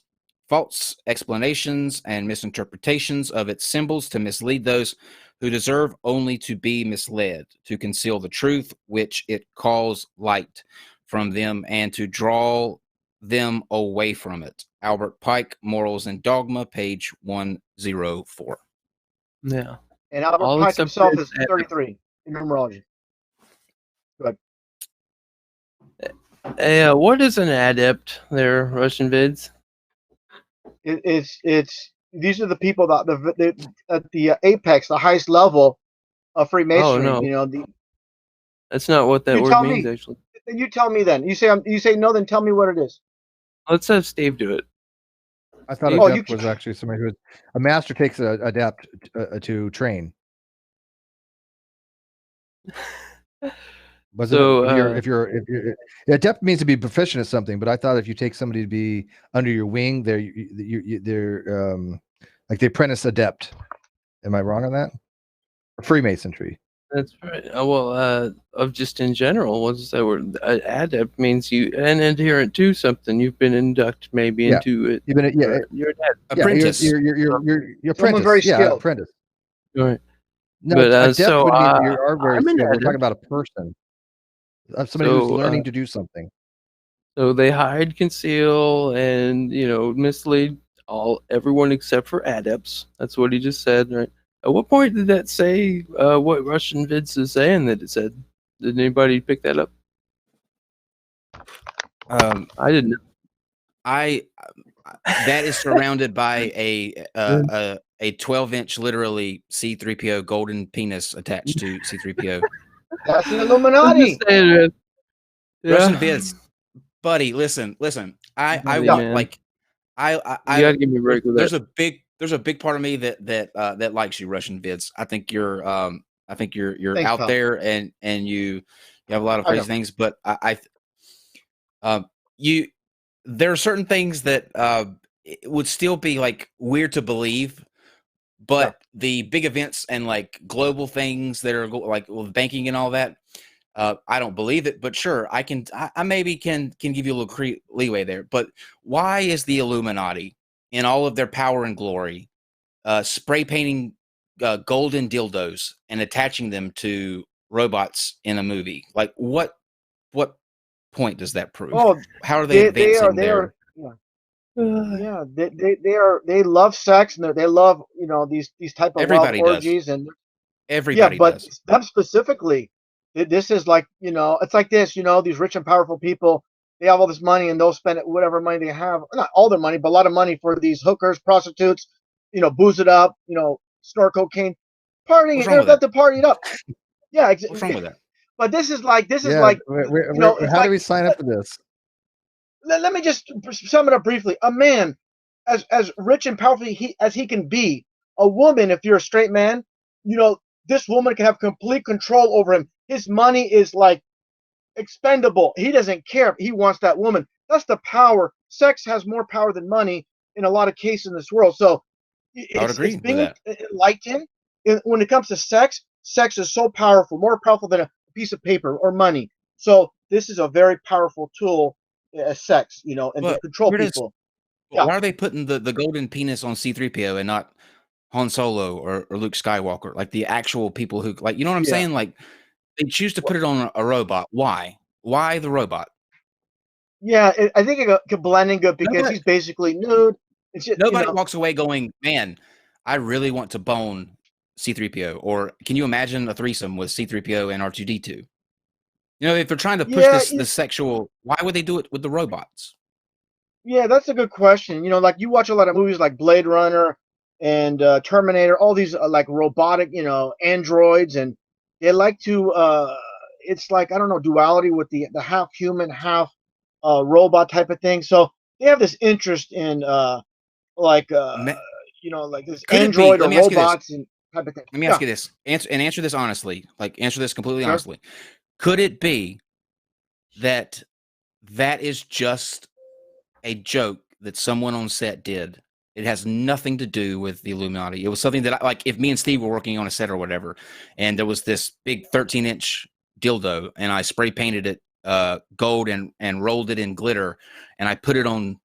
S1: false explanations and misinterpretations of its symbols to mislead those who deserve only to be misled, to conceal the truth which it calls light from them, and to draw them away from it. Albert Pike, Morals and Dogma, page 104.
S3: Yeah.
S5: And Albert Pike himself is 33 in numerology. Good.
S3: Hey, what is an adept there, Russian Vids?
S5: It's these are the people that at the apex, the highest level of Freemasonry.
S3: Oh, no.
S5: You know,
S3: that's not what that word means, actually.
S5: You tell me then. You say no, then tell me what it is.
S3: Let's have Steve do it.
S2: I thought adept was actually somebody who a master takes an adept to train. If you're adept means to be proficient at something, but I thought if you take somebody to be under your wing, they're like the apprentice adept. Am I wrong on that? Freemasonry.
S3: That's right. Of just in general, what's that word? Adept means an adherent to something. You've been inducted maybe into it.
S2: You've been
S3: you're an adept.
S1: Apprentice.
S2: You're apprentice.
S5: Very skilled.
S2: Apprentice.
S3: Right.
S2: No, but adept would mean you are very skilled. We're talking about a person. Somebody who's learning to do something.
S3: So they hide, conceal, and mislead everyone except for adepts. That's what he just said, right? At what point did that say what Russian Vids is saying that it said? Did anybody pick that up? I didn't know.
S1: That is surrounded by a 12-inch literally C3PO golden penis attached to C3PO.
S5: That's the Illuminati.
S1: Russian Vids, buddy, listen. I
S3: gotta give me a break with
S1: that. There's a big part of me that likes you, Russian Vids. I think you're Thanks, out pal. There and you have a lot of crazy things, but there are certain things that it would still be like weird to believe, but the big events and like global things that are like with banking and all that, I don't believe it, but sure, I maybe can give you a little leeway there. But why is the Illuminati, in all of their power and glory, spray painting golden dildos and attaching them to robots in a movie? Like what point does that prove?
S5: Oh,
S1: how are they advancing there?
S5: They love sex and they love these type of
S1: everybody
S5: wild orgies
S1: does.
S5: And
S1: everybody
S5: but
S1: does.
S5: Them specifically, this is like it's like this, these rich and powerful people, they have all this money and they'll spend whatever money they have, not all their money, but a lot of money for these hookers, prostitutes, booze it up, snort cocaine, partying, they love to party it up. Yeah,
S1: What's wrong with that?
S5: but this is like
S2: It's
S5: how
S2: like, do we sign up for this?
S5: Let me just sum it up briefly. A man as rich and powerful as he can be, a woman, if you're a straight man, this woman can have complete control over him. His money is like expendable. He doesn't care. He wants that woman. That's the power. Sex has more power than money in a lot of cases in this world. So
S1: I would agree
S5: it's being
S1: with that.
S5: enlightened. When it comes to sex, sex is so powerful, more powerful than a piece of paper or money. So this is a very powerful tool, sex, and to control people.
S1: Why are they putting the golden penis on C-3PO and not Han Solo or Luke Skywalker? Like the actual people who, like, you know what I'm saying? Like they choose to put it on a robot. Why? Why the robot?
S5: Yeah, I think it could blend in good because he's basically nude. It's just,
S1: nobody walks away going, man, I really want to bone C-3PO. Or can you imagine a threesome with C-3PO and R2-D2? If they're trying to push this sexual, why would they do it with the robots?
S5: Yeah, that's a good question. Like you watch a lot of movies like Blade Runner and Terminator, all these like robotic, androids, and they like to. It's like, I don't know, duality with the half human, half robot type of thing. So they have this interest in like this android or robots and type of thing.
S1: Let me ask you this. Answer this honestly. Like answer this completely honestly. Could it be that is just a joke that someone on set did? It has nothing to do with the Illuminati. It was something that, like, if me and Steve were working on a set or whatever, and there was this big 13-inch dildo, and I spray painted it gold and rolled it in glitter, and I put it on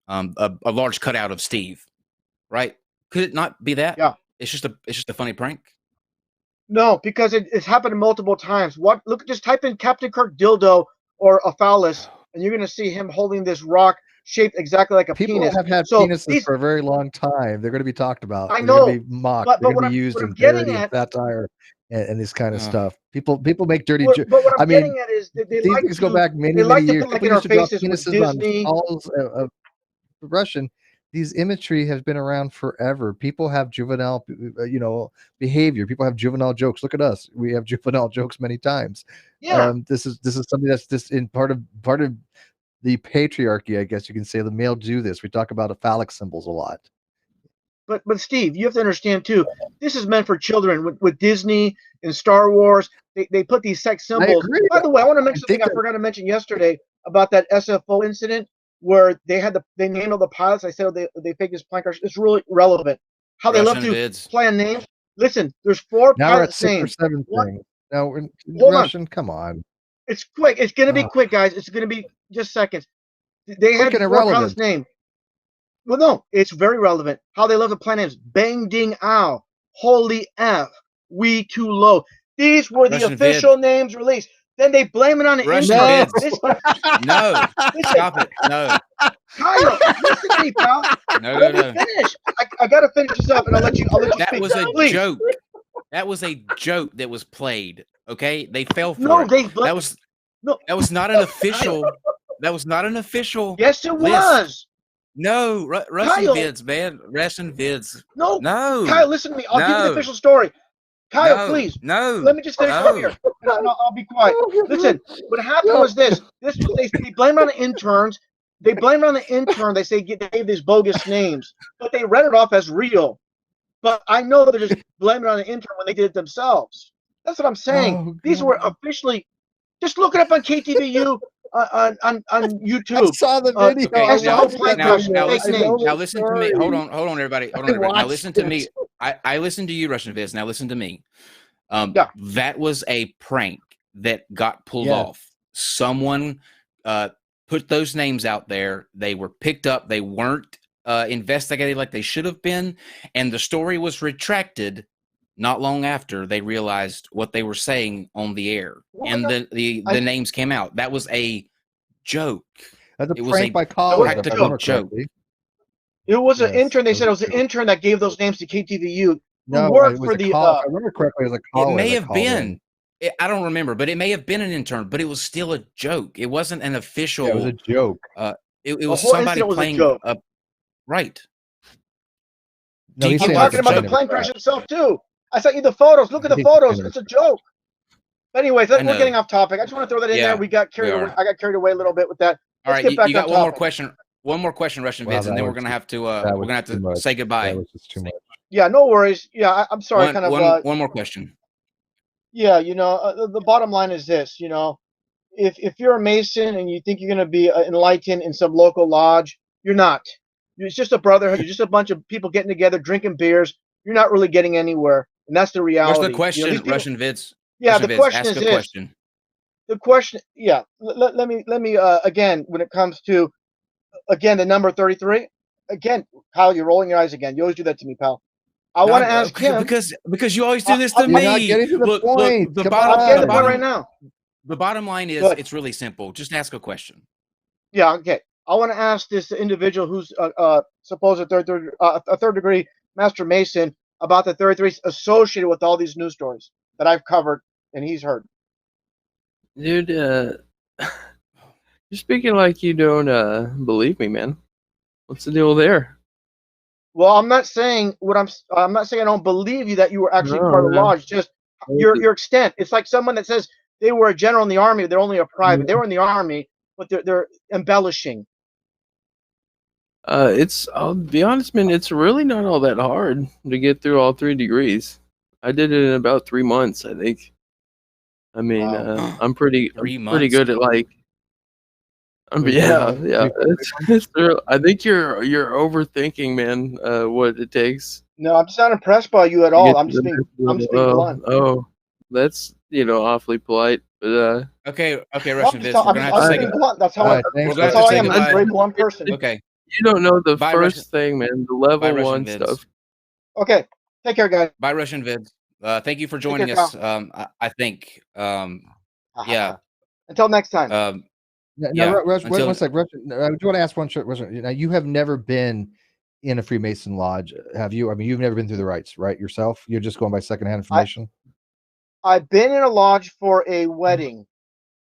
S1: a large cutout of Steve. Right? Could it not be that?
S5: Yeah.
S1: It's just a funny prank.
S5: No, because it's happened multiple times. Just type in Captain Kirk dildo or a phallus, and you're gonna see him holding this rock shaped exactly like a penis.
S2: People have had penises for a very long time. They're going to be talked about.
S5: I know.
S2: They're going to be mocked.
S5: But
S2: They're going to be used in parody and satire and this kind of stuff. People make dirty jokes.
S5: But what I'm getting at is that they
S2: these
S5: like
S2: things
S5: to
S2: go back many
S5: like
S2: years.
S5: to put, like,
S2: People
S5: in our
S2: used to draw
S5: faces with
S2: penises
S5: Disney.
S2: on walls of Russian. These imagery has been around forever. People have juvenile, behavior. People have juvenile jokes. Look at us. We have juvenile jokes many times.
S5: Yeah.
S2: This is something that's just in part of the patriarchy, I guess you can say. The male do this. We talk about phallic symbols a lot.
S5: But Steve, you have to understand too. This is meant for children. With Disney and Star Wars, they put these sex symbols.
S2: I agree.
S5: By the way, I want to mention something I forgot to mention yesterday about that SFO incident where they named all the pilots. I said they faked this plane crash. It's really relevant. How they love to plan names. Listen, there's 4 pilots names.
S2: Now we're at 6 or 7 things. Now Russian, come on.
S5: It's quick. It's going to be quick, guys. It's going to be just seconds. They had 4 pilots named. Well, no, it's very relevant. How they love the plan names. Bang Ding Ow. Holy F. We Too Low. These were the official names released. Then they blame it on the
S1: internet. No. Stop it. No.
S5: Kyle, listen to me, pal.
S1: No.
S5: Finish. I gotta finish this up, and I'll let you
S1: that
S5: speak.
S1: Was a
S5: Please.
S1: joke. That was a joke that was played. Okay, they fell for it. That was not an official. That was not an official.
S5: Yes, it
S1: list.
S5: Was.
S1: No, Russian Vids, man. Russian Vids.
S5: No.
S1: No.
S5: Kyle, listen to me. I'll give you the official story. Kyle, please.
S1: No.
S5: Let me just finish up here. No, I'll be quiet. Listen, what happened was this. They blamed on the interns. They blamed on the intern. They say they gave these bogus names, but they read it off as real. But I know they're just blaming on the intern when they did it themselves. That's what I'm saying. These were officially. Just look it up on KTVU on YouTube.
S2: I saw the video.
S1: Okay, now listen to me. Hold on, everybody. Now listen to me. I listened to you, Russian Vids. Now listen to me. That was a prank that got pulled off. Someone put those names out there. They were picked up. They weren't investigated like they should have been, and the story was retracted not long after they realized what they were saying on the air, and the names came out. That was a joke.
S2: That's a prank by college.
S1: Practical joke.
S5: It was an intern. They said it was an intern that gave those names to KTVU.
S2: No, it was I remember correctly. It was a caller.
S1: It may have been. I don't remember, but it may have been an intern. But it was still a joke. It wasn't an official.
S2: It was a joke.
S1: It was somebody playing a right.
S5: No, I'm talking about the plane crash itself too. I sent you the photos. Look at the photos. It's a joke. But anyways,
S1: I
S5: we're
S1: know.
S5: getting off topic. I just want to throw that in there. We got carried away. I got carried away a little bit with that.
S1: All
S5: Let's
S1: right,
S5: get back
S1: you got
S5: on
S1: one more
S5: topic.
S1: question. One more question, Russian
S2: Wow,
S1: Vids, and then we're gonna have to say goodbye.
S2: That was just too much.
S5: Yeah, no worries. Yeah, I'm sorry.
S1: One more question.
S5: Yeah, the bottom line is this. If you're a Mason and you think you're going to be enlightened in some local lodge, you're not. It's just a brotherhood. You're just a bunch of people getting together, drinking beers. You're not really getting anywhere, and that's the reality.
S1: What's the question,
S5: these people,
S1: Russian Vids?
S5: Yeah,
S1: Russian
S5: the
S1: Vids,
S5: question
S1: ask
S5: is
S1: a
S5: this.
S1: question.
S5: The question, yeah. Let me again, when it comes to again the number 33. Again, Kyle, you're rolling your eyes again. You always do that to me, pal. I want to ask him
S1: because you always do this to
S2: You're
S1: me.
S2: not getting to the point.
S1: The
S2: Come
S1: bottom,
S2: on.
S5: I'm getting to the point right now.
S1: The bottom line is
S5: Good.
S1: it's really simple. Just ask a question.
S5: Yeah, okay. I want to ask this individual who's supposed a third degree Master Mason about the 33 associated with all these news stories that I've covered and he's heard.
S3: Dude, you're speaking like you don't believe me, man. What's the deal there?
S5: Well, I'm not saying I'm not saying I don't believe you that you were actually
S3: No,
S5: part of the
S3: man.
S5: lodge. Just your extent. It's like someone that says they were a general in the army, they're only a private. They were in the army, but they're embellishing.
S3: I'll be honest, man, it's really not all that hard to get through all 3 degrees. I did it in about 3 months, I think. I mean,
S5: Wow.
S3: I'm pretty good at like. Yeah. It's real. I think you're overthinking, man. What it takes.
S5: No, I'm just not impressed by you at
S3: to
S5: all.
S3: get
S5: I'm
S3: to
S5: just
S3: the
S5: being
S3: next level.
S5: blunt.
S3: Oh, that's awfully polite, but
S1: Okay,
S5: No,
S1: Russian Vids, we're gonna have to
S5: I'm
S1: say
S5: being
S1: goodbye.
S5: blunt. That's how
S2: All right, thanks,
S1: We're gonna
S5: that's
S1: have
S5: how
S1: to
S5: I
S1: say
S5: am. I'm a
S1: goodbye.
S5: very blunt person.
S1: Okay,
S3: you don't know the
S1: Bye,
S3: first
S1: Russian-
S3: thing, man. The level
S1: Russian
S3: 1
S1: Vids.
S3: stuff.
S5: Okay. Take care, guys.
S1: Bye, Russian Vids. Thank you for joining
S5: care,
S1: us. I think. Yeah.
S5: Until next time.
S2: Now, Rush,
S1: until-
S2: one sec. Rush, I do want to ask one. Now, you have never been in a Freemason lodge, have you? I mean, you've never been through the rites, right? Yourself? You're just going by secondhand information.
S5: I've been in a lodge for a wedding.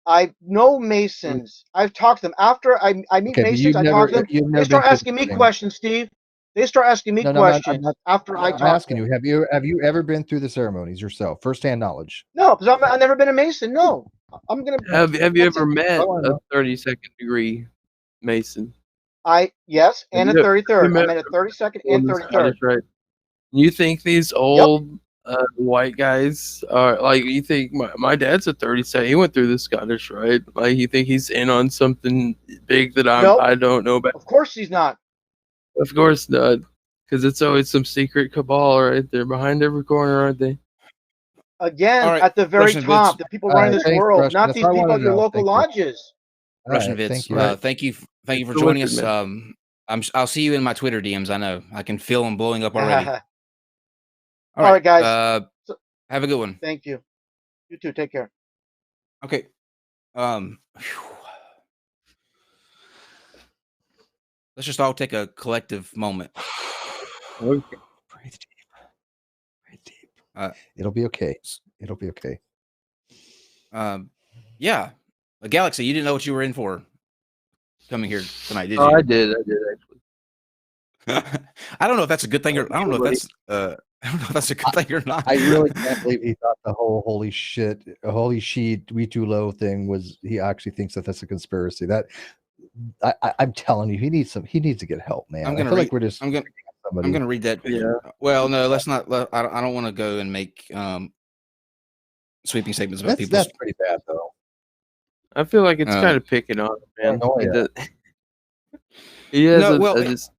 S5: I know Masons. I've talked to them after I meet
S2: Okay, but
S5: Masons. I talk to them.
S2: you've
S5: They
S2: never
S5: start
S2: been to
S5: asking
S2: the
S5: me
S2: wedding.
S5: questions, Steve. They start asking me
S2: No,
S5: questions after I
S2: I'm
S5: talk.
S2: asking you. Have you ever been through the ceremonies yourself, firsthand knowledge?
S5: No, because I've never been a Mason. No, I'm gonna.
S3: Have you
S5: that's
S3: ever
S5: it.
S3: met
S2: Oh, I
S3: a
S2: know.
S3: 32nd degree Mason?
S5: Yes, and a
S3: you-
S5: 33rd.
S3: you
S5: I met a 32nd and 33rd.
S3: Right. You think these old white guys are like? You think my dad's a 32nd? He went through the Scottish Rite. Like you think he's in on something big that
S5: Nope.
S3: I don't know about?
S5: Of course he's not.
S3: Of course not, because it's always some secret cabal right there behind every corner, aren't they?
S5: Again,
S1: All right,
S5: at the very
S1: Russian
S5: top,
S1: Vids.
S5: the people running this
S2: Thanks,
S5: world,
S2: Rush.
S5: not
S2: That's
S5: these
S2: what I
S5: people
S2: wanted
S5: at
S2: to
S5: your
S2: know.
S5: local
S2: Thank you.
S5: lodges.
S2: All
S1: Russian
S2: right,
S1: Vids.
S2: thank you.
S1: Thank you for
S3: Good
S1: joining
S3: looking,
S1: us.
S3: man.
S1: I'll see you in my Twitter DMs. I know I can feel them blowing up already.
S5: All right, guys.
S1: Have a good one.
S5: Thank you. You too. Take care.
S1: Okay. Let's just all take a collective moment.
S3: Okay.
S2: Breathe deep. Breathe deep. It'll be okay. It'll be okay.
S1: Yeah. Galaxy, you didn't know what you were in for coming here tonight, did you?
S3: Oh, I did actually.
S1: I don't know if that's a good thing or I don't know if that's a good thing or not.
S2: I really can't believe he thought the whole holy shit, we too low thing was. He actually thinks that that's a conspiracy. That I'm telling you, he needs to get help, man.
S1: I'm
S2: gonna I'm
S1: gonna read that.
S3: Yeah.
S1: Well, no, let's not. I don't want to go and make sweeping statements about people.
S2: That's pretty bad, though.
S3: I feel like it's kind of picking on him, man.
S2: Oh, yeah.
S3: He has
S1: it's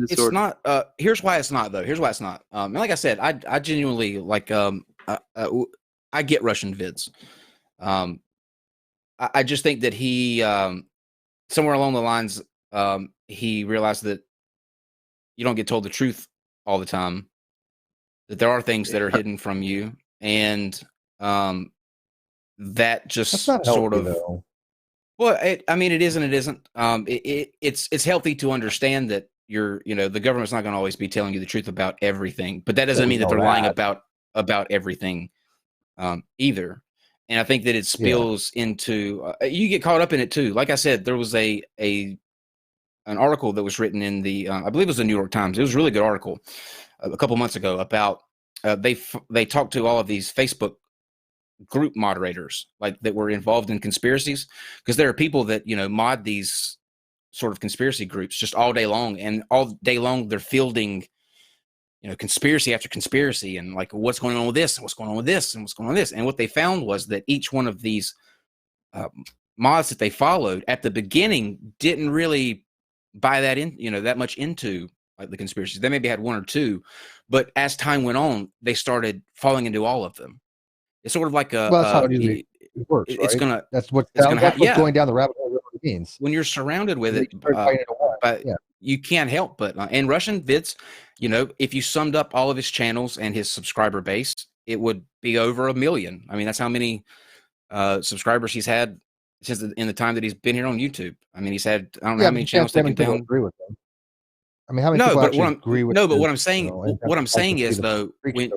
S3: disorder.
S1: not. Here's why it's not, though. Here's why it's not. And like I said, I genuinely like. I get Russian Vids. I just think that he somewhere along the lines he realized that you don't get told the truth all the time. That there are things that are hidden from you, and that just
S2: That's not
S1: sort
S2: healthy,
S1: of.
S2: though.
S1: Well, I mean, it is and it isn't. It's healthy to understand that the government's not going to always be telling you the truth about everything, but that doesn't mean that they're lying about everything either. And I think that it spills into you get caught up in it too. Like I said, there was an article that was written in the I believe it was the New York Times. It was a really good article a couple months ago about they talked to all of these Facebook group moderators like that were involved in conspiracies, because there are people that mod these sort of conspiracy groups just all day long, and all day long they're fielding conspiracy after conspiracy, and like what's going on with this, and what's going on with this, and what's going on with this. And what they found was that each one of these mods that they followed at the beginning didn't really buy that in, that much into like the conspiracies. They maybe had one or two, but as time went on, they started falling into all of them. It's sort of like
S2: well, that's how it usually works,
S1: it's
S2: right?
S1: That's
S2: what's
S1: yeah.
S2: going down the rabbit hole means.
S1: When you're surrounded with it,
S2: but
S1: you can't help but. And Russian Vids, if you summed up all of his channels and his subscriber base, it would be over 1 million. I mean, that's how many subscribers he's had since in the time that he's been here on YouTube. I mean, he's had I don't know how many channels taken down.
S2: Agree with them. I mean, how many people actually agree with?
S1: No, but what I'm saying is though,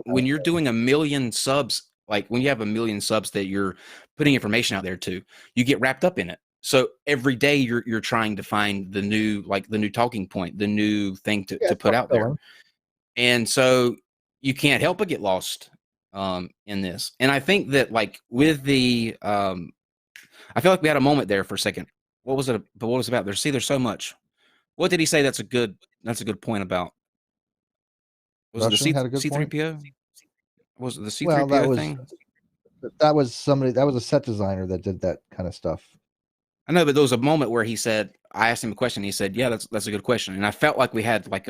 S1: when you're doing 1 million subs, like when you have 1 million subs that you're putting information out there to, you get wrapped up in it. So every day you're trying to find the new talking point, the new thing to put out there. And so you can't help but get lost in this. And I think that like with the I feel like we had a moment there for a second. What was it? But what was it about? There's so much. What did he say? That's a good point about. Was
S2: Russian
S1: it the C3PO? Was it the C3PO thing?
S2: That was somebody. That was a set designer that did that kind of stuff.
S1: I know, but there was a moment where he said, I asked him a question. He said, "Yeah, that's a good question." And I felt like we had like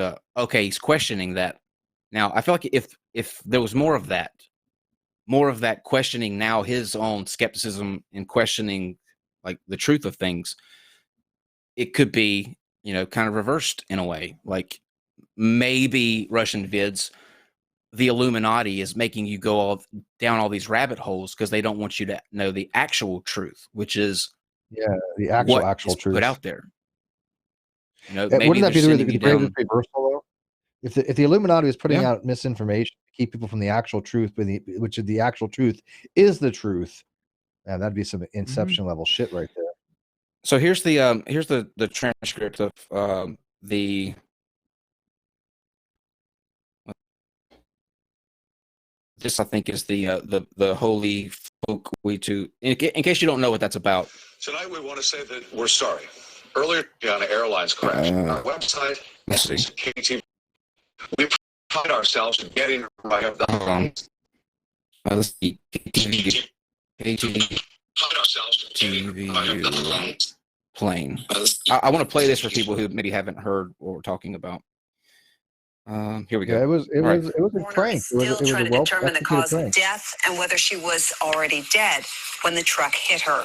S1: he's questioning that. Now I felt like if there was more of that questioning, now his own skepticism and questioning like the truth of things, it could be kind of reversed in a way. Like maybe Russian Vids, the Illuminati is making you go down all these rabbit holes because they don't want you to know the actual truth, which is
S2: the actual truth
S1: put out there.
S2: Maybe wouldn't that be the greatest reversal though? If the Illuminati is putting out misinformation to keep people from the actual truth, which the actual truth is the truth, and that'd be some Inception level shit right there.
S1: So here's the transcript of the. This I think is the holy folk we to. In case you don't know what that's about.
S6: Tonight we want to say that we're sorry. Earlier on an airline's crash, our website, KTTV, we pride ourselves in getting right of the.
S1: Let's see.
S6: KTTV
S1: plane. I want to play this for people who maybe haven't heard what we're talking about. Here we go.
S2: Yeah, it was a prank.
S7: Still trying to determine the cause of death and whether she was already dead when the truck hit her.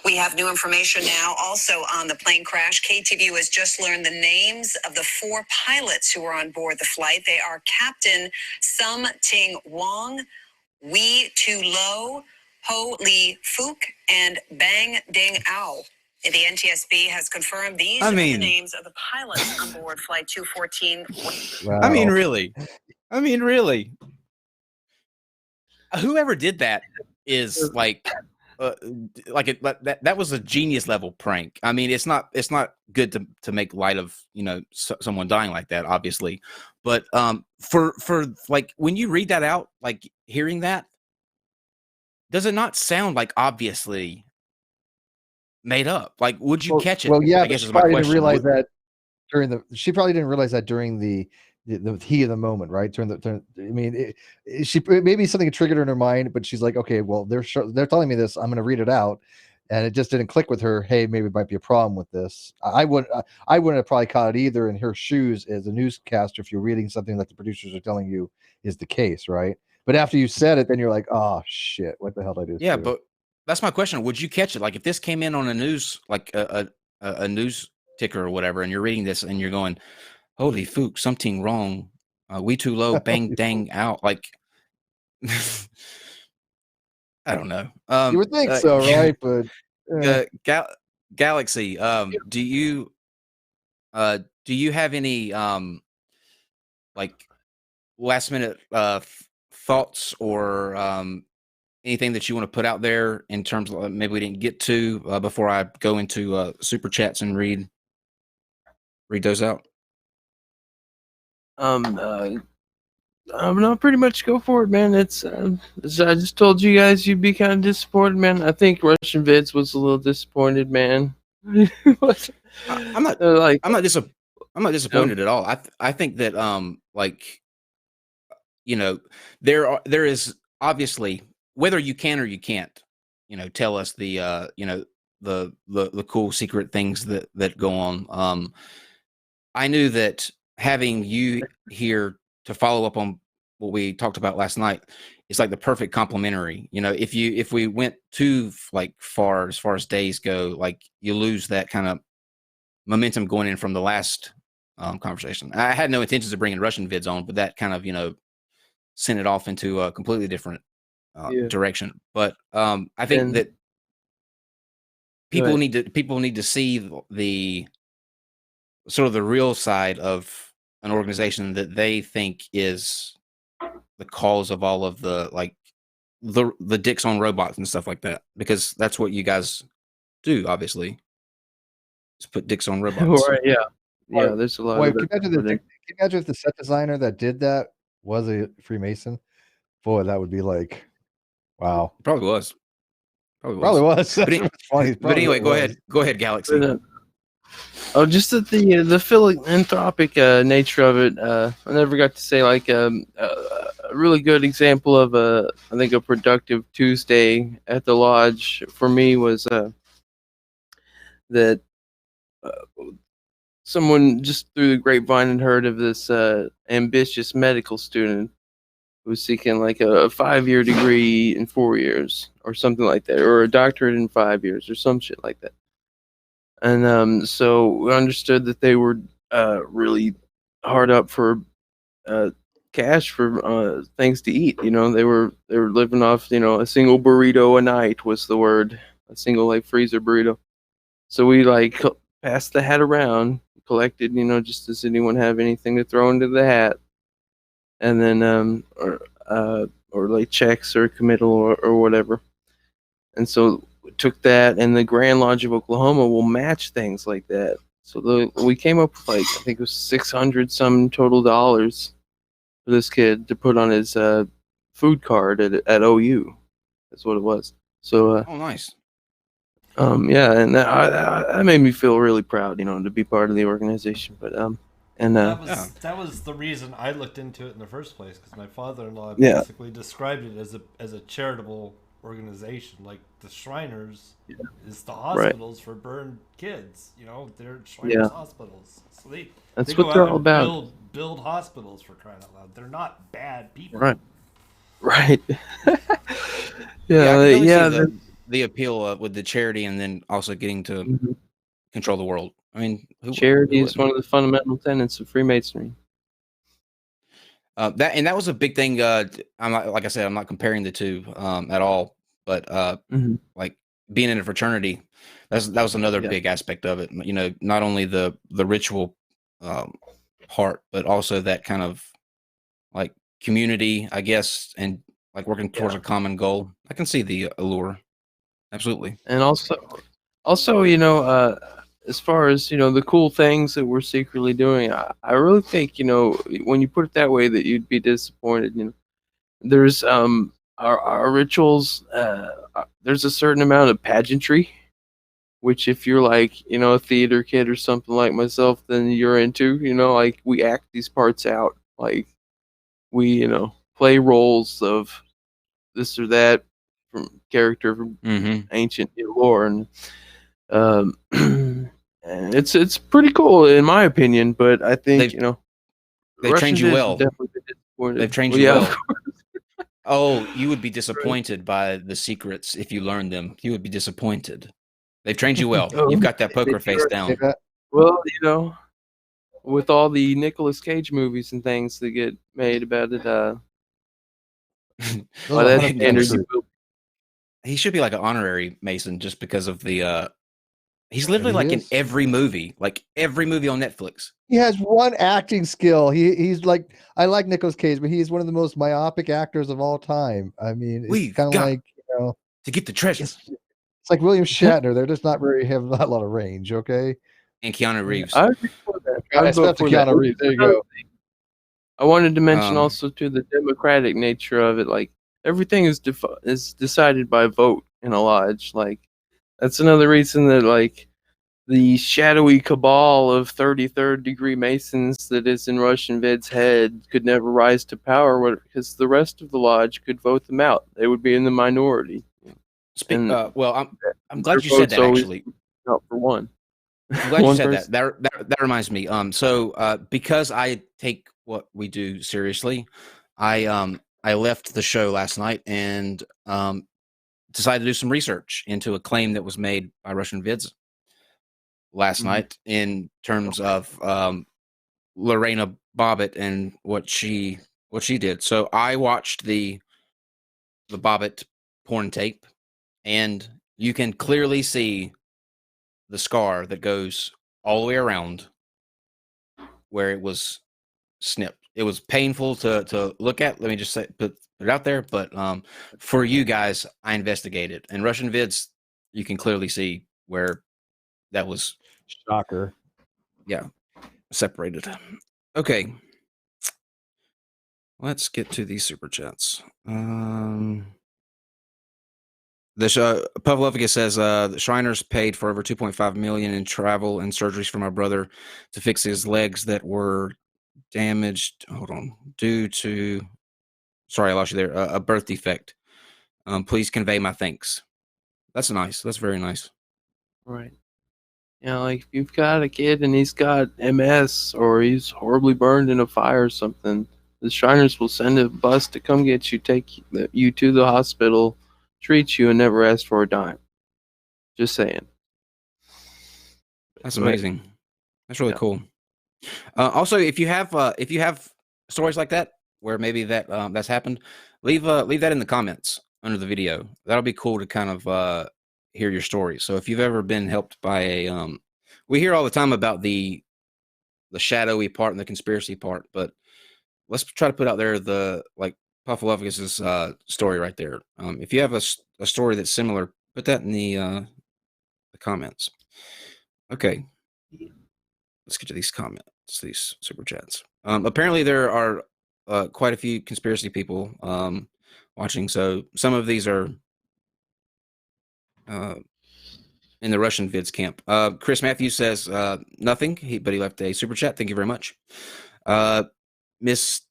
S7: We have new information now also on the plane crash. KTVU has just learned the names of the 4 pilots who were on board the flight. They are Captain Sum Ting Wong, Wee Tu Lo, Ho Lee Fook, and Bang Ding Ao. The NTSB has confirmed these are the names of the pilots on board Flight 214.
S1: Wow. I mean, really. Whoever did that is like that was a genius level prank. I mean, it's not good to make light of someone dying like that, obviously, but for like when you read that out, like hearing that, does it not sound like obviously made up? Like, would you catch it?
S2: Well, yeah,
S1: I guess
S2: she probably didn't realize that during the heat of the moment, right? Maybe something triggered in her mind, but she's like, okay, well, they're telling me this, I'm going to read it out, and it just didn't click with her. Hey, maybe it might be a problem with this. I wouldn't have probably caught it either in her shoes as a newscaster if you're reading something that the producers are telling you is the case, right? But after you said it, then you're like, oh shit, what the hell did I do?
S1: Yeah, but that's my question. Would you catch it? Like if this came in on a news, like a news ticker or whatever, and you're reading this and you're going, holy fook, something wrong. We too low, bang, dang out. Like, I don't know.
S2: You would think so, right? But
S1: Galaxy, do you have any like last minute thoughts or anything that you want to put out there in terms of maybe we didn't get to before I go into super chats and read those out?
S3: No, pretty much go for it, man. I just told you guys you'd be kind of disappointed, man. I think Russian Vids was a little disappointed, man.
S1: I'm not.
S3: Like,
S1: I'm not disappointed at all. I think that like, you know, there is obviously, whether you can or you can't, tell us the the cool secret things that go on. I knew that having you here to follow up on what we talked about last night is like the perfect complementary. If we went too like far as days go, like you lose that kind of momentum going in from the last conversation. I had no intentions of bringing Russian Vids on, but that kind of sent it off into a completely different direction. But I think that people need to see the sort of the real side of an organization that they think is the cause of all of the like the dicks on robots and stuff like that, because that's what you guys do, obviously. Just put dicks on robots.
S3: Right, yeah. There's a lot of
S2: can you imagine if the set designer that did that was a Freemason? Boy, that would be like, wow.
S1: Probably was.
S2: That's funny.
S1: But anyway, go ahead, Galaxy.
S3: Just the philanthropic nature of it. I never got to say like a really good example of I think a productive Tuesday at the lodge for me was that someone just through the grapevine had heard of this ambitious medical student who was seeking like a 5-year degree in 4 years or something like that, or a doctorate in 5 years or some shit like that. And so we understood that they were really hard up for cash for things to eat. They were living off a single burrito a night was the word, a single like freezer burrito. So we like passed the hat around, collected, just does anyone have anything to throw into the hat, and then or like checks or committal or whatever. And so took that, and the Grand Lodge of Oklahoma will match things like that. So we came up with like, I think it was 600 some total dollars for this kid to put on his food card at OU. That's what it was. So
S1: oh, nice.
S3: Yeah, and that made me feel really proud, to be part of the organization. But
S4: that was the reason I looked into it in the first place, because my father-in-law basically described it as a charitable organization. Like the Shriners is the hospitals for burned kids. They're Shriners hospitals, so
S3: that's
S4: they
S3: what they're all about.
S4: Build hospitals, for crying out loud. They're not bad people,
S3: right.
S1: The appeal with the charity, and then also getting to control the world. I mean,
S3: charity is one of the fundamental tenets of Freemasonry.
S1: That was a big thing. I'm not, like I said, I'm not comparing the two at all, but like being in a fraternity, that was another big aspect of it. Not only the ritual part, but also that kind of like community, I guess, and like working towards a common goal. I can see the allure. Absolutely.
S3: And also, as far as, the cool things that we're secretly doing, I really think, when you put it that way, that you'd be disappointed. There's our rituals, there's a certain amount of pageantry, which if you're like, a theater kid or something like myself, then you're into, like we act these parts out. Like we, play roles of this or that from character from ancient lore, and and it's pretty cool in my opinion. But I think
S1: they've trained you well.
S3: They've
S1: trained you well. Oh, you would be disappointed by the secrets if you learned them. You would be disappointed. They've trained you well. You've got that poker face down.
S3: Well, with all the Nicolas Cage movies and things that get made about it, by that standard,
S1: he should be like an honorary Mason just because of the he's literally in every movie on Netflix.
S2: He has one acting skill. He's like, I like Nicolas Cage, but he's one of the most myopic actors of all time. I mean, it's kind of like,
S1: to get the treasure.
S2: It's like William Shatner. They're just not have a lot of range, okay?
S1: And Keanu Reeves.
S3: I agree with that.
S2: Especially Keanu Reeves. There you go.
S3: I wanted to mention also to the democratic nature of it. Like everything is decided by vote in a lodge. Like that's another reason that like the shadowy cabal of 33rd degree Masons that is in Russian Vids' head could never rise to power because the rest of the lodge could vote them out. They would be in the minority.
S1: Well, I'm glad you said that, actually.
S3: Out for one.
S1: I'm glad you said that. That reminds me. Because I take what we do seriously, I left the show last night and decided to do some research into a claim that was made by Russian Vids last night in terms of Lorena Bobbitt and what she did. So I watched the Bobbitt porn tape, and you can clearly see the scar that goes all the way around where it was snipped. It was painful to look at. Let me just say, put it out there. But for you guys, I investigated. And Russian Vids, you can clearly see where that was.
S2: Shocker.
S1: Yeah, separated. Okay. Let's get to these super chats. Pavlovka says the Shriners paid for over $2.5 million in travel and surgeries for my brother to fix his legs that were damaged. Hold on, due to sorry, I lost you there. A birth defect. Please convey my thanks. That's nice. That's very nice.
S3: Right. You know, like if you've got a kid and he's got MS or he's horribly burned in a fire or something, the Shriners will send a bus to come get you, take you to the hospital, treat you, and never ask for a dime. Just saying.
S1: That's amazing. That's really cool. Also, if you have stories like that where maybe that's happened, leave that in the comments under the video. That'll be cool to kind of hear your story. So if you've ever been helped by a we hear all the time about the shadowy part and the conspiracy part, but let's try to put out there the like Puffalovius's story right there. If you have a story that's similar, put that in the comments. Okay, let's get to these comments, these super chats. Apparently, there are quite a few conspiracy people watching. So some of these are in the Russian Vids camp. Chris Matthews says nothing, but he left a super chat. Thank you very much. Miss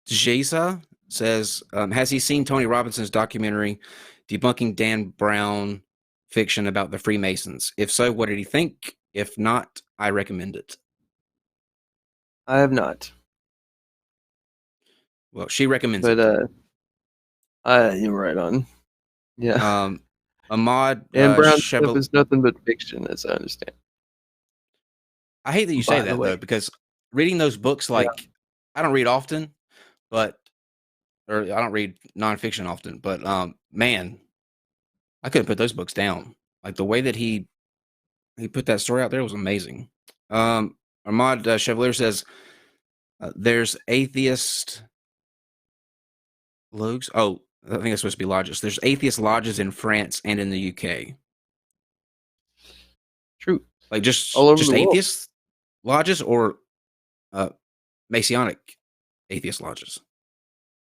S1: Jasa says, has he seen Tony Robinson's documentary debunking Dan Brown fiction about the Freemasons? If so, what did he think? If not, I recommend it.
S3: I have not.
S1: Well, she recommends
S3: it.
S1: But
S3: you're right on. Yeah.
S1: Ahmad
S3: Dan Brown stuff is nothing but fiction, as I understand.
S1: I hate that you say that though, because reading those books, like I don't read often, or I don't read nonfiction often, but man, I couldn't put those books down. Like the way that he put that story out there was amazing. Ahmad Chevalier says there's atheist logs. Oh, I think that's supposed to be lodges. There's atheist lodges in France and in the UK.
S3: True.
S1: Like just
S3: all over the
S1: atheist lodges or Masonic atheist lodges.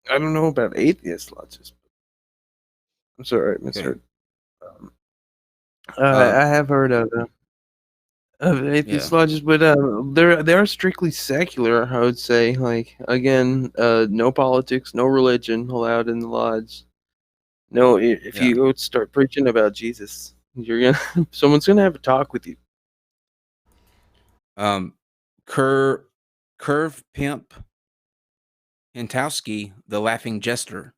S3: I don't know about atheist lodges. I'm sorry, I misheard. I have heard of atheist lodges, but they are strictly secular. I would say, like again, no politics, no religion allowed in the lodge. No, if you go start preaching about Jesus, you're gonna someone's gonna have a talk with you.
S1: Curve Pimp Hentowski, the Laughing Jester.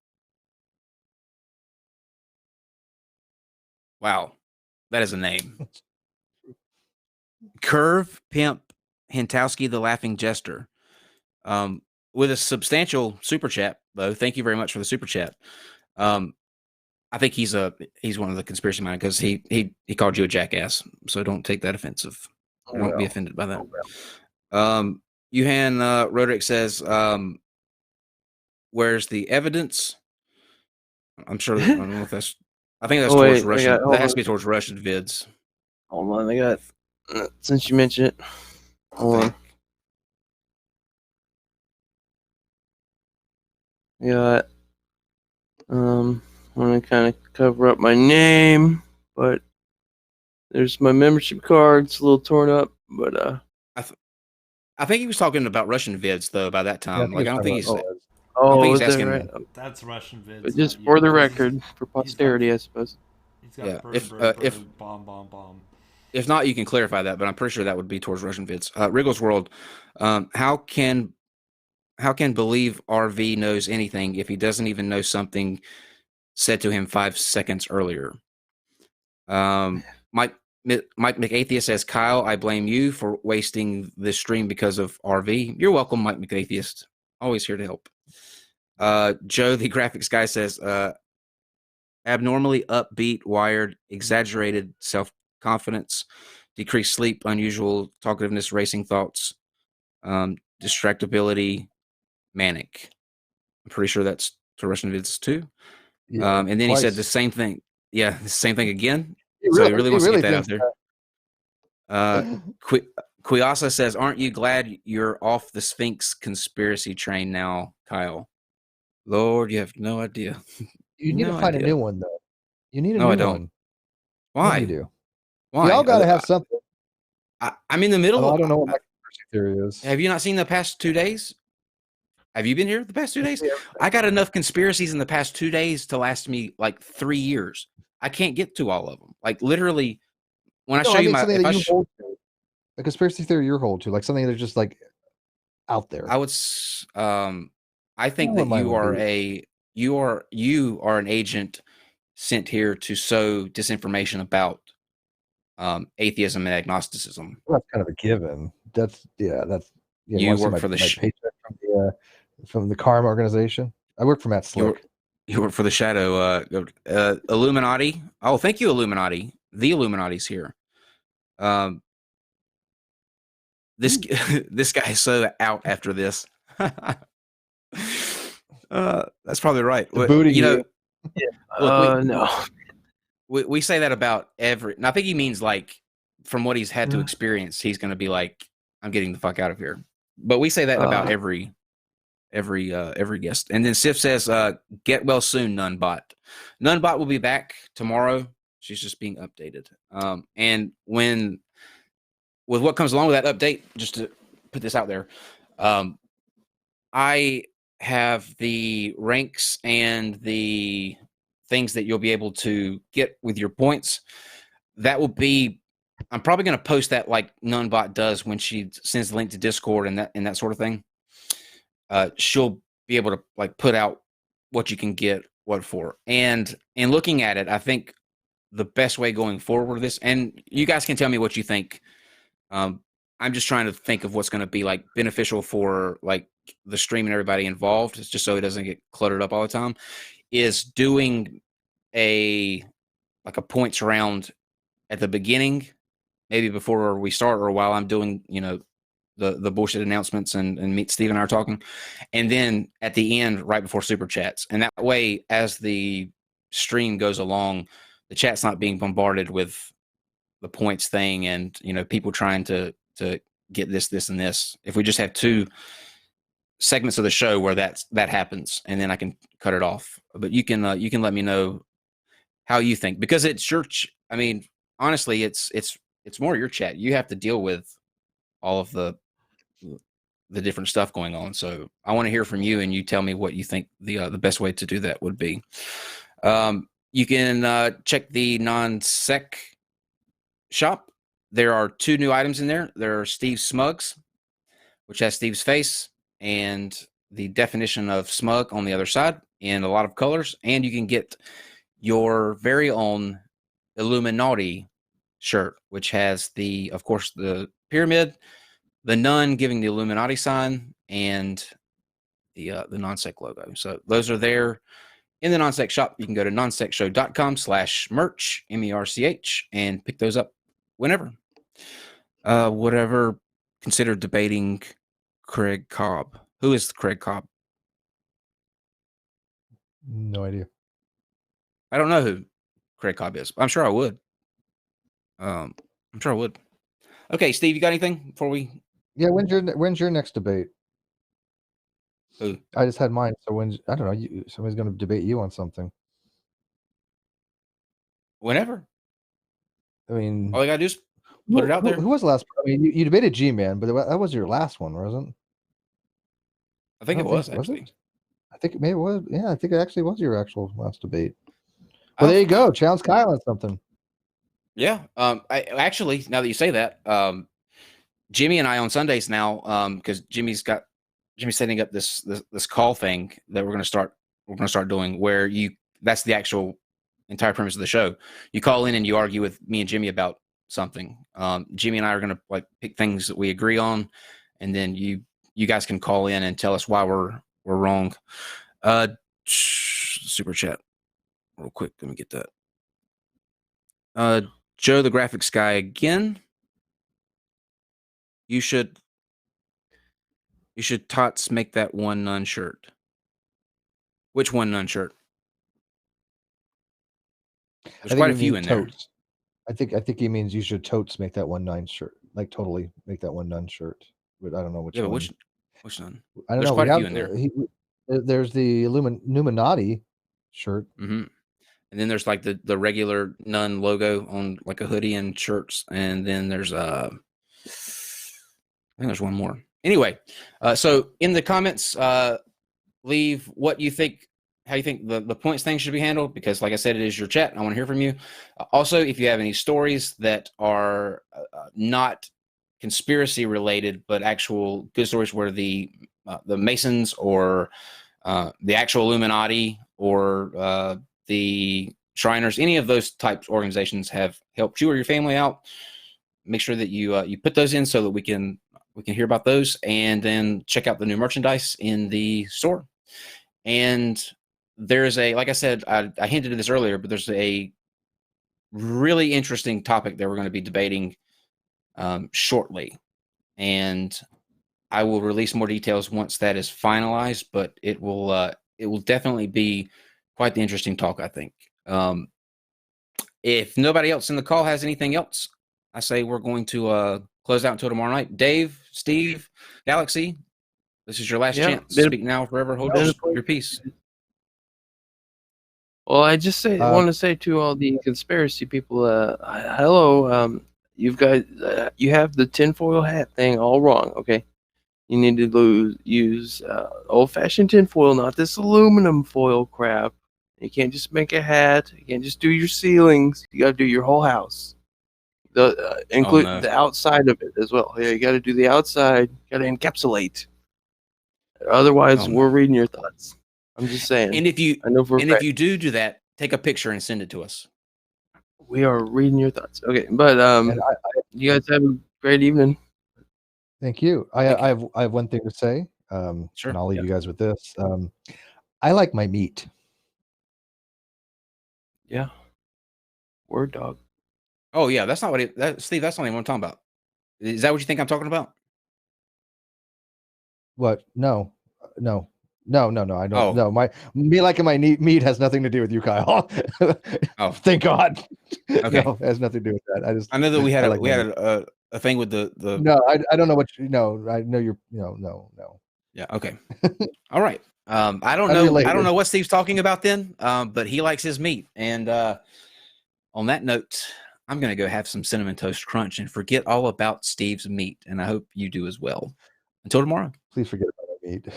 S1: Wow, that is a name. Curve Pimp Hentowski, the Laughing Jester. With a substantial super chat, though. Thank you very much for the super chat. I think he's one of the conspiracy minded because he called you a jackass. So don't take that offensive. Don't be offended by that. Johan Roderick says, where's the evidence? I'm sure. I don't know if that's. I think that's towards Russian. That has to be towards Russian Vids.
S3: Hold on, I got. Since you mentioned it, hold on. got I'm gonna kind of cover up my name, but there's my membership card. It's a little torn up, but
S1: I think he was talking about Russian Vids though by that time.
S2: Yeah,
S1: like I don't think he's. I don't think
S3: oh,
S1: he's
S3: is that
S1: asking.
S3: right?
S4: That's Russian Vids.
S3: But just for the record, for posterity, I suppose.
S4: He's got
S1: Yeah,
S4: burn, bomb.
S1: If not, you can clarify that, but I'm pretty sure that would be towards Russian Vids. Wriggles World, how can believe RV knows anything if he doesn't even know something said to him 5 seconds earlier? Mike McAtheist says, Kyle, I blame you for wasting this stream because of RV. You're welcome, Mike McAtheist. Always here to help. Joe, the graphics guy, says, abnormally upbeat, wired, exaggerated self-confidence, decreased sleep, unusual talkativeness, racing thoughts, distractibility, manic. I'm pretty sure that's to Russian Vids too.
S2: Yeah,
S1: and then
S2: twice.
S1: He said the same thing. Yeah, the same thing again.
S2: He
S1: So he really wants to get that out there.
S2: That.
S1: Kuyasa says, aren't you glad you're off the Sphinx conspiracy train now, Kyle? Lord, you have no idea.
S2: You need to find a new one, though. You need a new one.
S1: Why?
S2: Yeah, you do.
S1: Why?
S2: We all got to have something.
S1: I'm in the middle.
S2: I don't know what my conspiracy theory is.
S1: Have you not seen the past 2 days? Have you been here the past 2 days? Yeah. I got enough conspiracies in the past 2 days to last me like 3 years. I can't get to all of them. Like literally, when I show you my
S2: something that you hold to, a conspiracy theory you hold to, like something that's just like out there.
S1: I would. I think that you are an agent sent here to sow disinformation about atheism and agnosticism.
S2: Well, that's kind of a given. You
S1: work for the
S2: paycheck from the Karma organization. I work for Matt Slick.
S1: You work for the Shadow Illuminati. Oh, thank you, Illuminati. The Illuminati's here. This guy is so out after this. That's probably right.
S2: Booty,
S1: look,
S3: no.
S1: We say that about every. And I think he means like from what he's had to experience, he's going to be like, I'm getting the fuck out of here. But we say that about every guest. And then Sif says, get well soon, Nunbot. Nunbot will be back tomorrow. She's just being updated. And with what comes along with that update, just to put this out there, I have the ranks and the things that you'll be able to get with your points. That will be, I'm probably going to post that like Nunbot does when she sends the link to Discord and that sort of thing. She'll be able to like put out what you can get, what for. And in looking at it, I think the best way going forward with this, and you guys can tell me what you think. I'm just trying to think of what's going to be like beneficial for like the stream and everybody involved. It's just so it doesn't get cluttered up all the time. Is doing a points round at the beginning, maybe before we start or while I'm doing, the bullshit announcements and meet Steve and I are talking. And then at the end, right before super chats. And that way, as the stream goes along, the chat's not being bombarded with the points thing and, people trying to get this and this. If we just have 2 segments of the show where that happens, and then I can cut it off. But you can let me know how you think, because it's your, I mean, honestly, it's more your chat. You have to deal with all of the different stuff going on. So I want to hear from you, and you tell me what you think the best way to do that would be. You can check the non-sec shop. There are 2 new items in there. There are Steve's Smugs, which has Steve's face and the definition of smug on the other side in a lot of colors. And you can get your very own Illuminati shirt, which has of course, the pyramid, the nun giving the Illuminati sign, and the non-sec logo. So those are there in the non-sec shop. You can go to nonsecshow.com/merch, MERCH, and pick those up whenever. Whatever. Consider debating Craig Cobb. Who is Craig Cobb?
S2: No idea.
S1: I don't know who Craig Cobb is. I'm sure I would. Okay, Steve, you got anything before we?
S2: Yeah, when's your next debate?
S1: Who?
S2: I just had mine. So when I don't know, somebody's going to debate you on something.
S1: Whenever.
S2: I mean,
S1: all you gotta do is put it out there.
S2: Who was the last? I mean, you debated G-Man, but that was your last one, wasn't it?
S1: I think it was actually.
S2: I think maybe it was. Yeah, I think it actually was your actual last debate. Well, there you go. Challenge Kyle on something.
S1: Yeah. I actually, now that you say that, Jimmy and I on Sundays now, because Jimmy's setting up this call thing that we're gonna start doing, where that's the actual entire premise of the show. You call in and you argue with me and Jimmy about something. Jimmy and I are gonna like pick things that we agree on, and then you guys can call in and tell us why we're wrong. Super chat real quick. Let me get that. Joe the graphics guy again. You should tots make that one nun shirt. Which one nun shirt? There's quite a few in there.
S2: I think he means you should totes make that 1-9 shirt. Like totally make that 1-9 shirt. But I don't know which one.
S1: Which nun?
S2: I don't
S1: There's
S2: know.
S1: quite a few in there.
S2: There's the Illuminati shirt.
S1: Mm-hmm. And then there's like the regular nun logo on like a hoodie and shirts. And then there's I think there's one more. Anyway, so in the comments, leave what you think, how you think the points thing should be handled, because like I said, it is your chat. I want to hear from you. Also, if you have any stories that are not conspiracy related, but actual good stories where the Masons or the actual Illuminati or the Shriners, any of those types of organizations have helped you or your family out, make sure that you put those in so that we can hear about those, and then check out the new merchandise in the store. And there's like I said, I hinted at this earlier, but there's a really interesting topic that we're going to be debating shortly. And I will release more details once that is finalized, but it will definitely be quite the interesting talk, I think. If nobody else in the call has anything else, I say we're going to close out until tomorrow night. Dave, Steve, Galaxy, this is your last chance. Speak now, forever hold your peace.
S3: Well, I just want to say to all the conspiracy people, hello, you have the tinfoil hat thing all wrong, okay? You need to use old-fashioned tinfoil, not this aluminum foil crap. You can't just make a hat. You can't just do your ceilings. You got to do your whole house. Include the outside of it as well. Yeah, you got to do the outside. You got to encapsulate. Otherwise, we're reading your thoughts. I'm just saying.
S1: And if you do that, take a picture and send it to us.
S3: We are reading your thoughts. Okay, but you guys have a great evening.
S2: Thank you. I have one thing to say.
S1: Sure.
S2: And I'll leave you guys with this. I like my meat.
S3: Yeah. Word dog.
S1: Oh yeah, that's not what Steve. That's not even what I'm talking about. Is that what you think I'm talking about?
S2: What? No. I don't. No, me liking my meat has nothing to do with you, Kyle.
S1: Oh,
S2: thank God.
S1: Okay,
S2: no, it has nothing to do with that. I
S1: know that we had a thing with the.
S2: No, I don't know what you know. I know you're. No.
S1: Yeah. Okay. All right. I don't know. I don't know what Steve's talking about then. But he likes his meat, and on that note, I'm gonna go have some Cinnamon Toast Crunch and forget all about Steve's meat, and I hope you do as well. Until tomorrow.
S2: Please forget about my meat.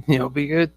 S3: You'll be good.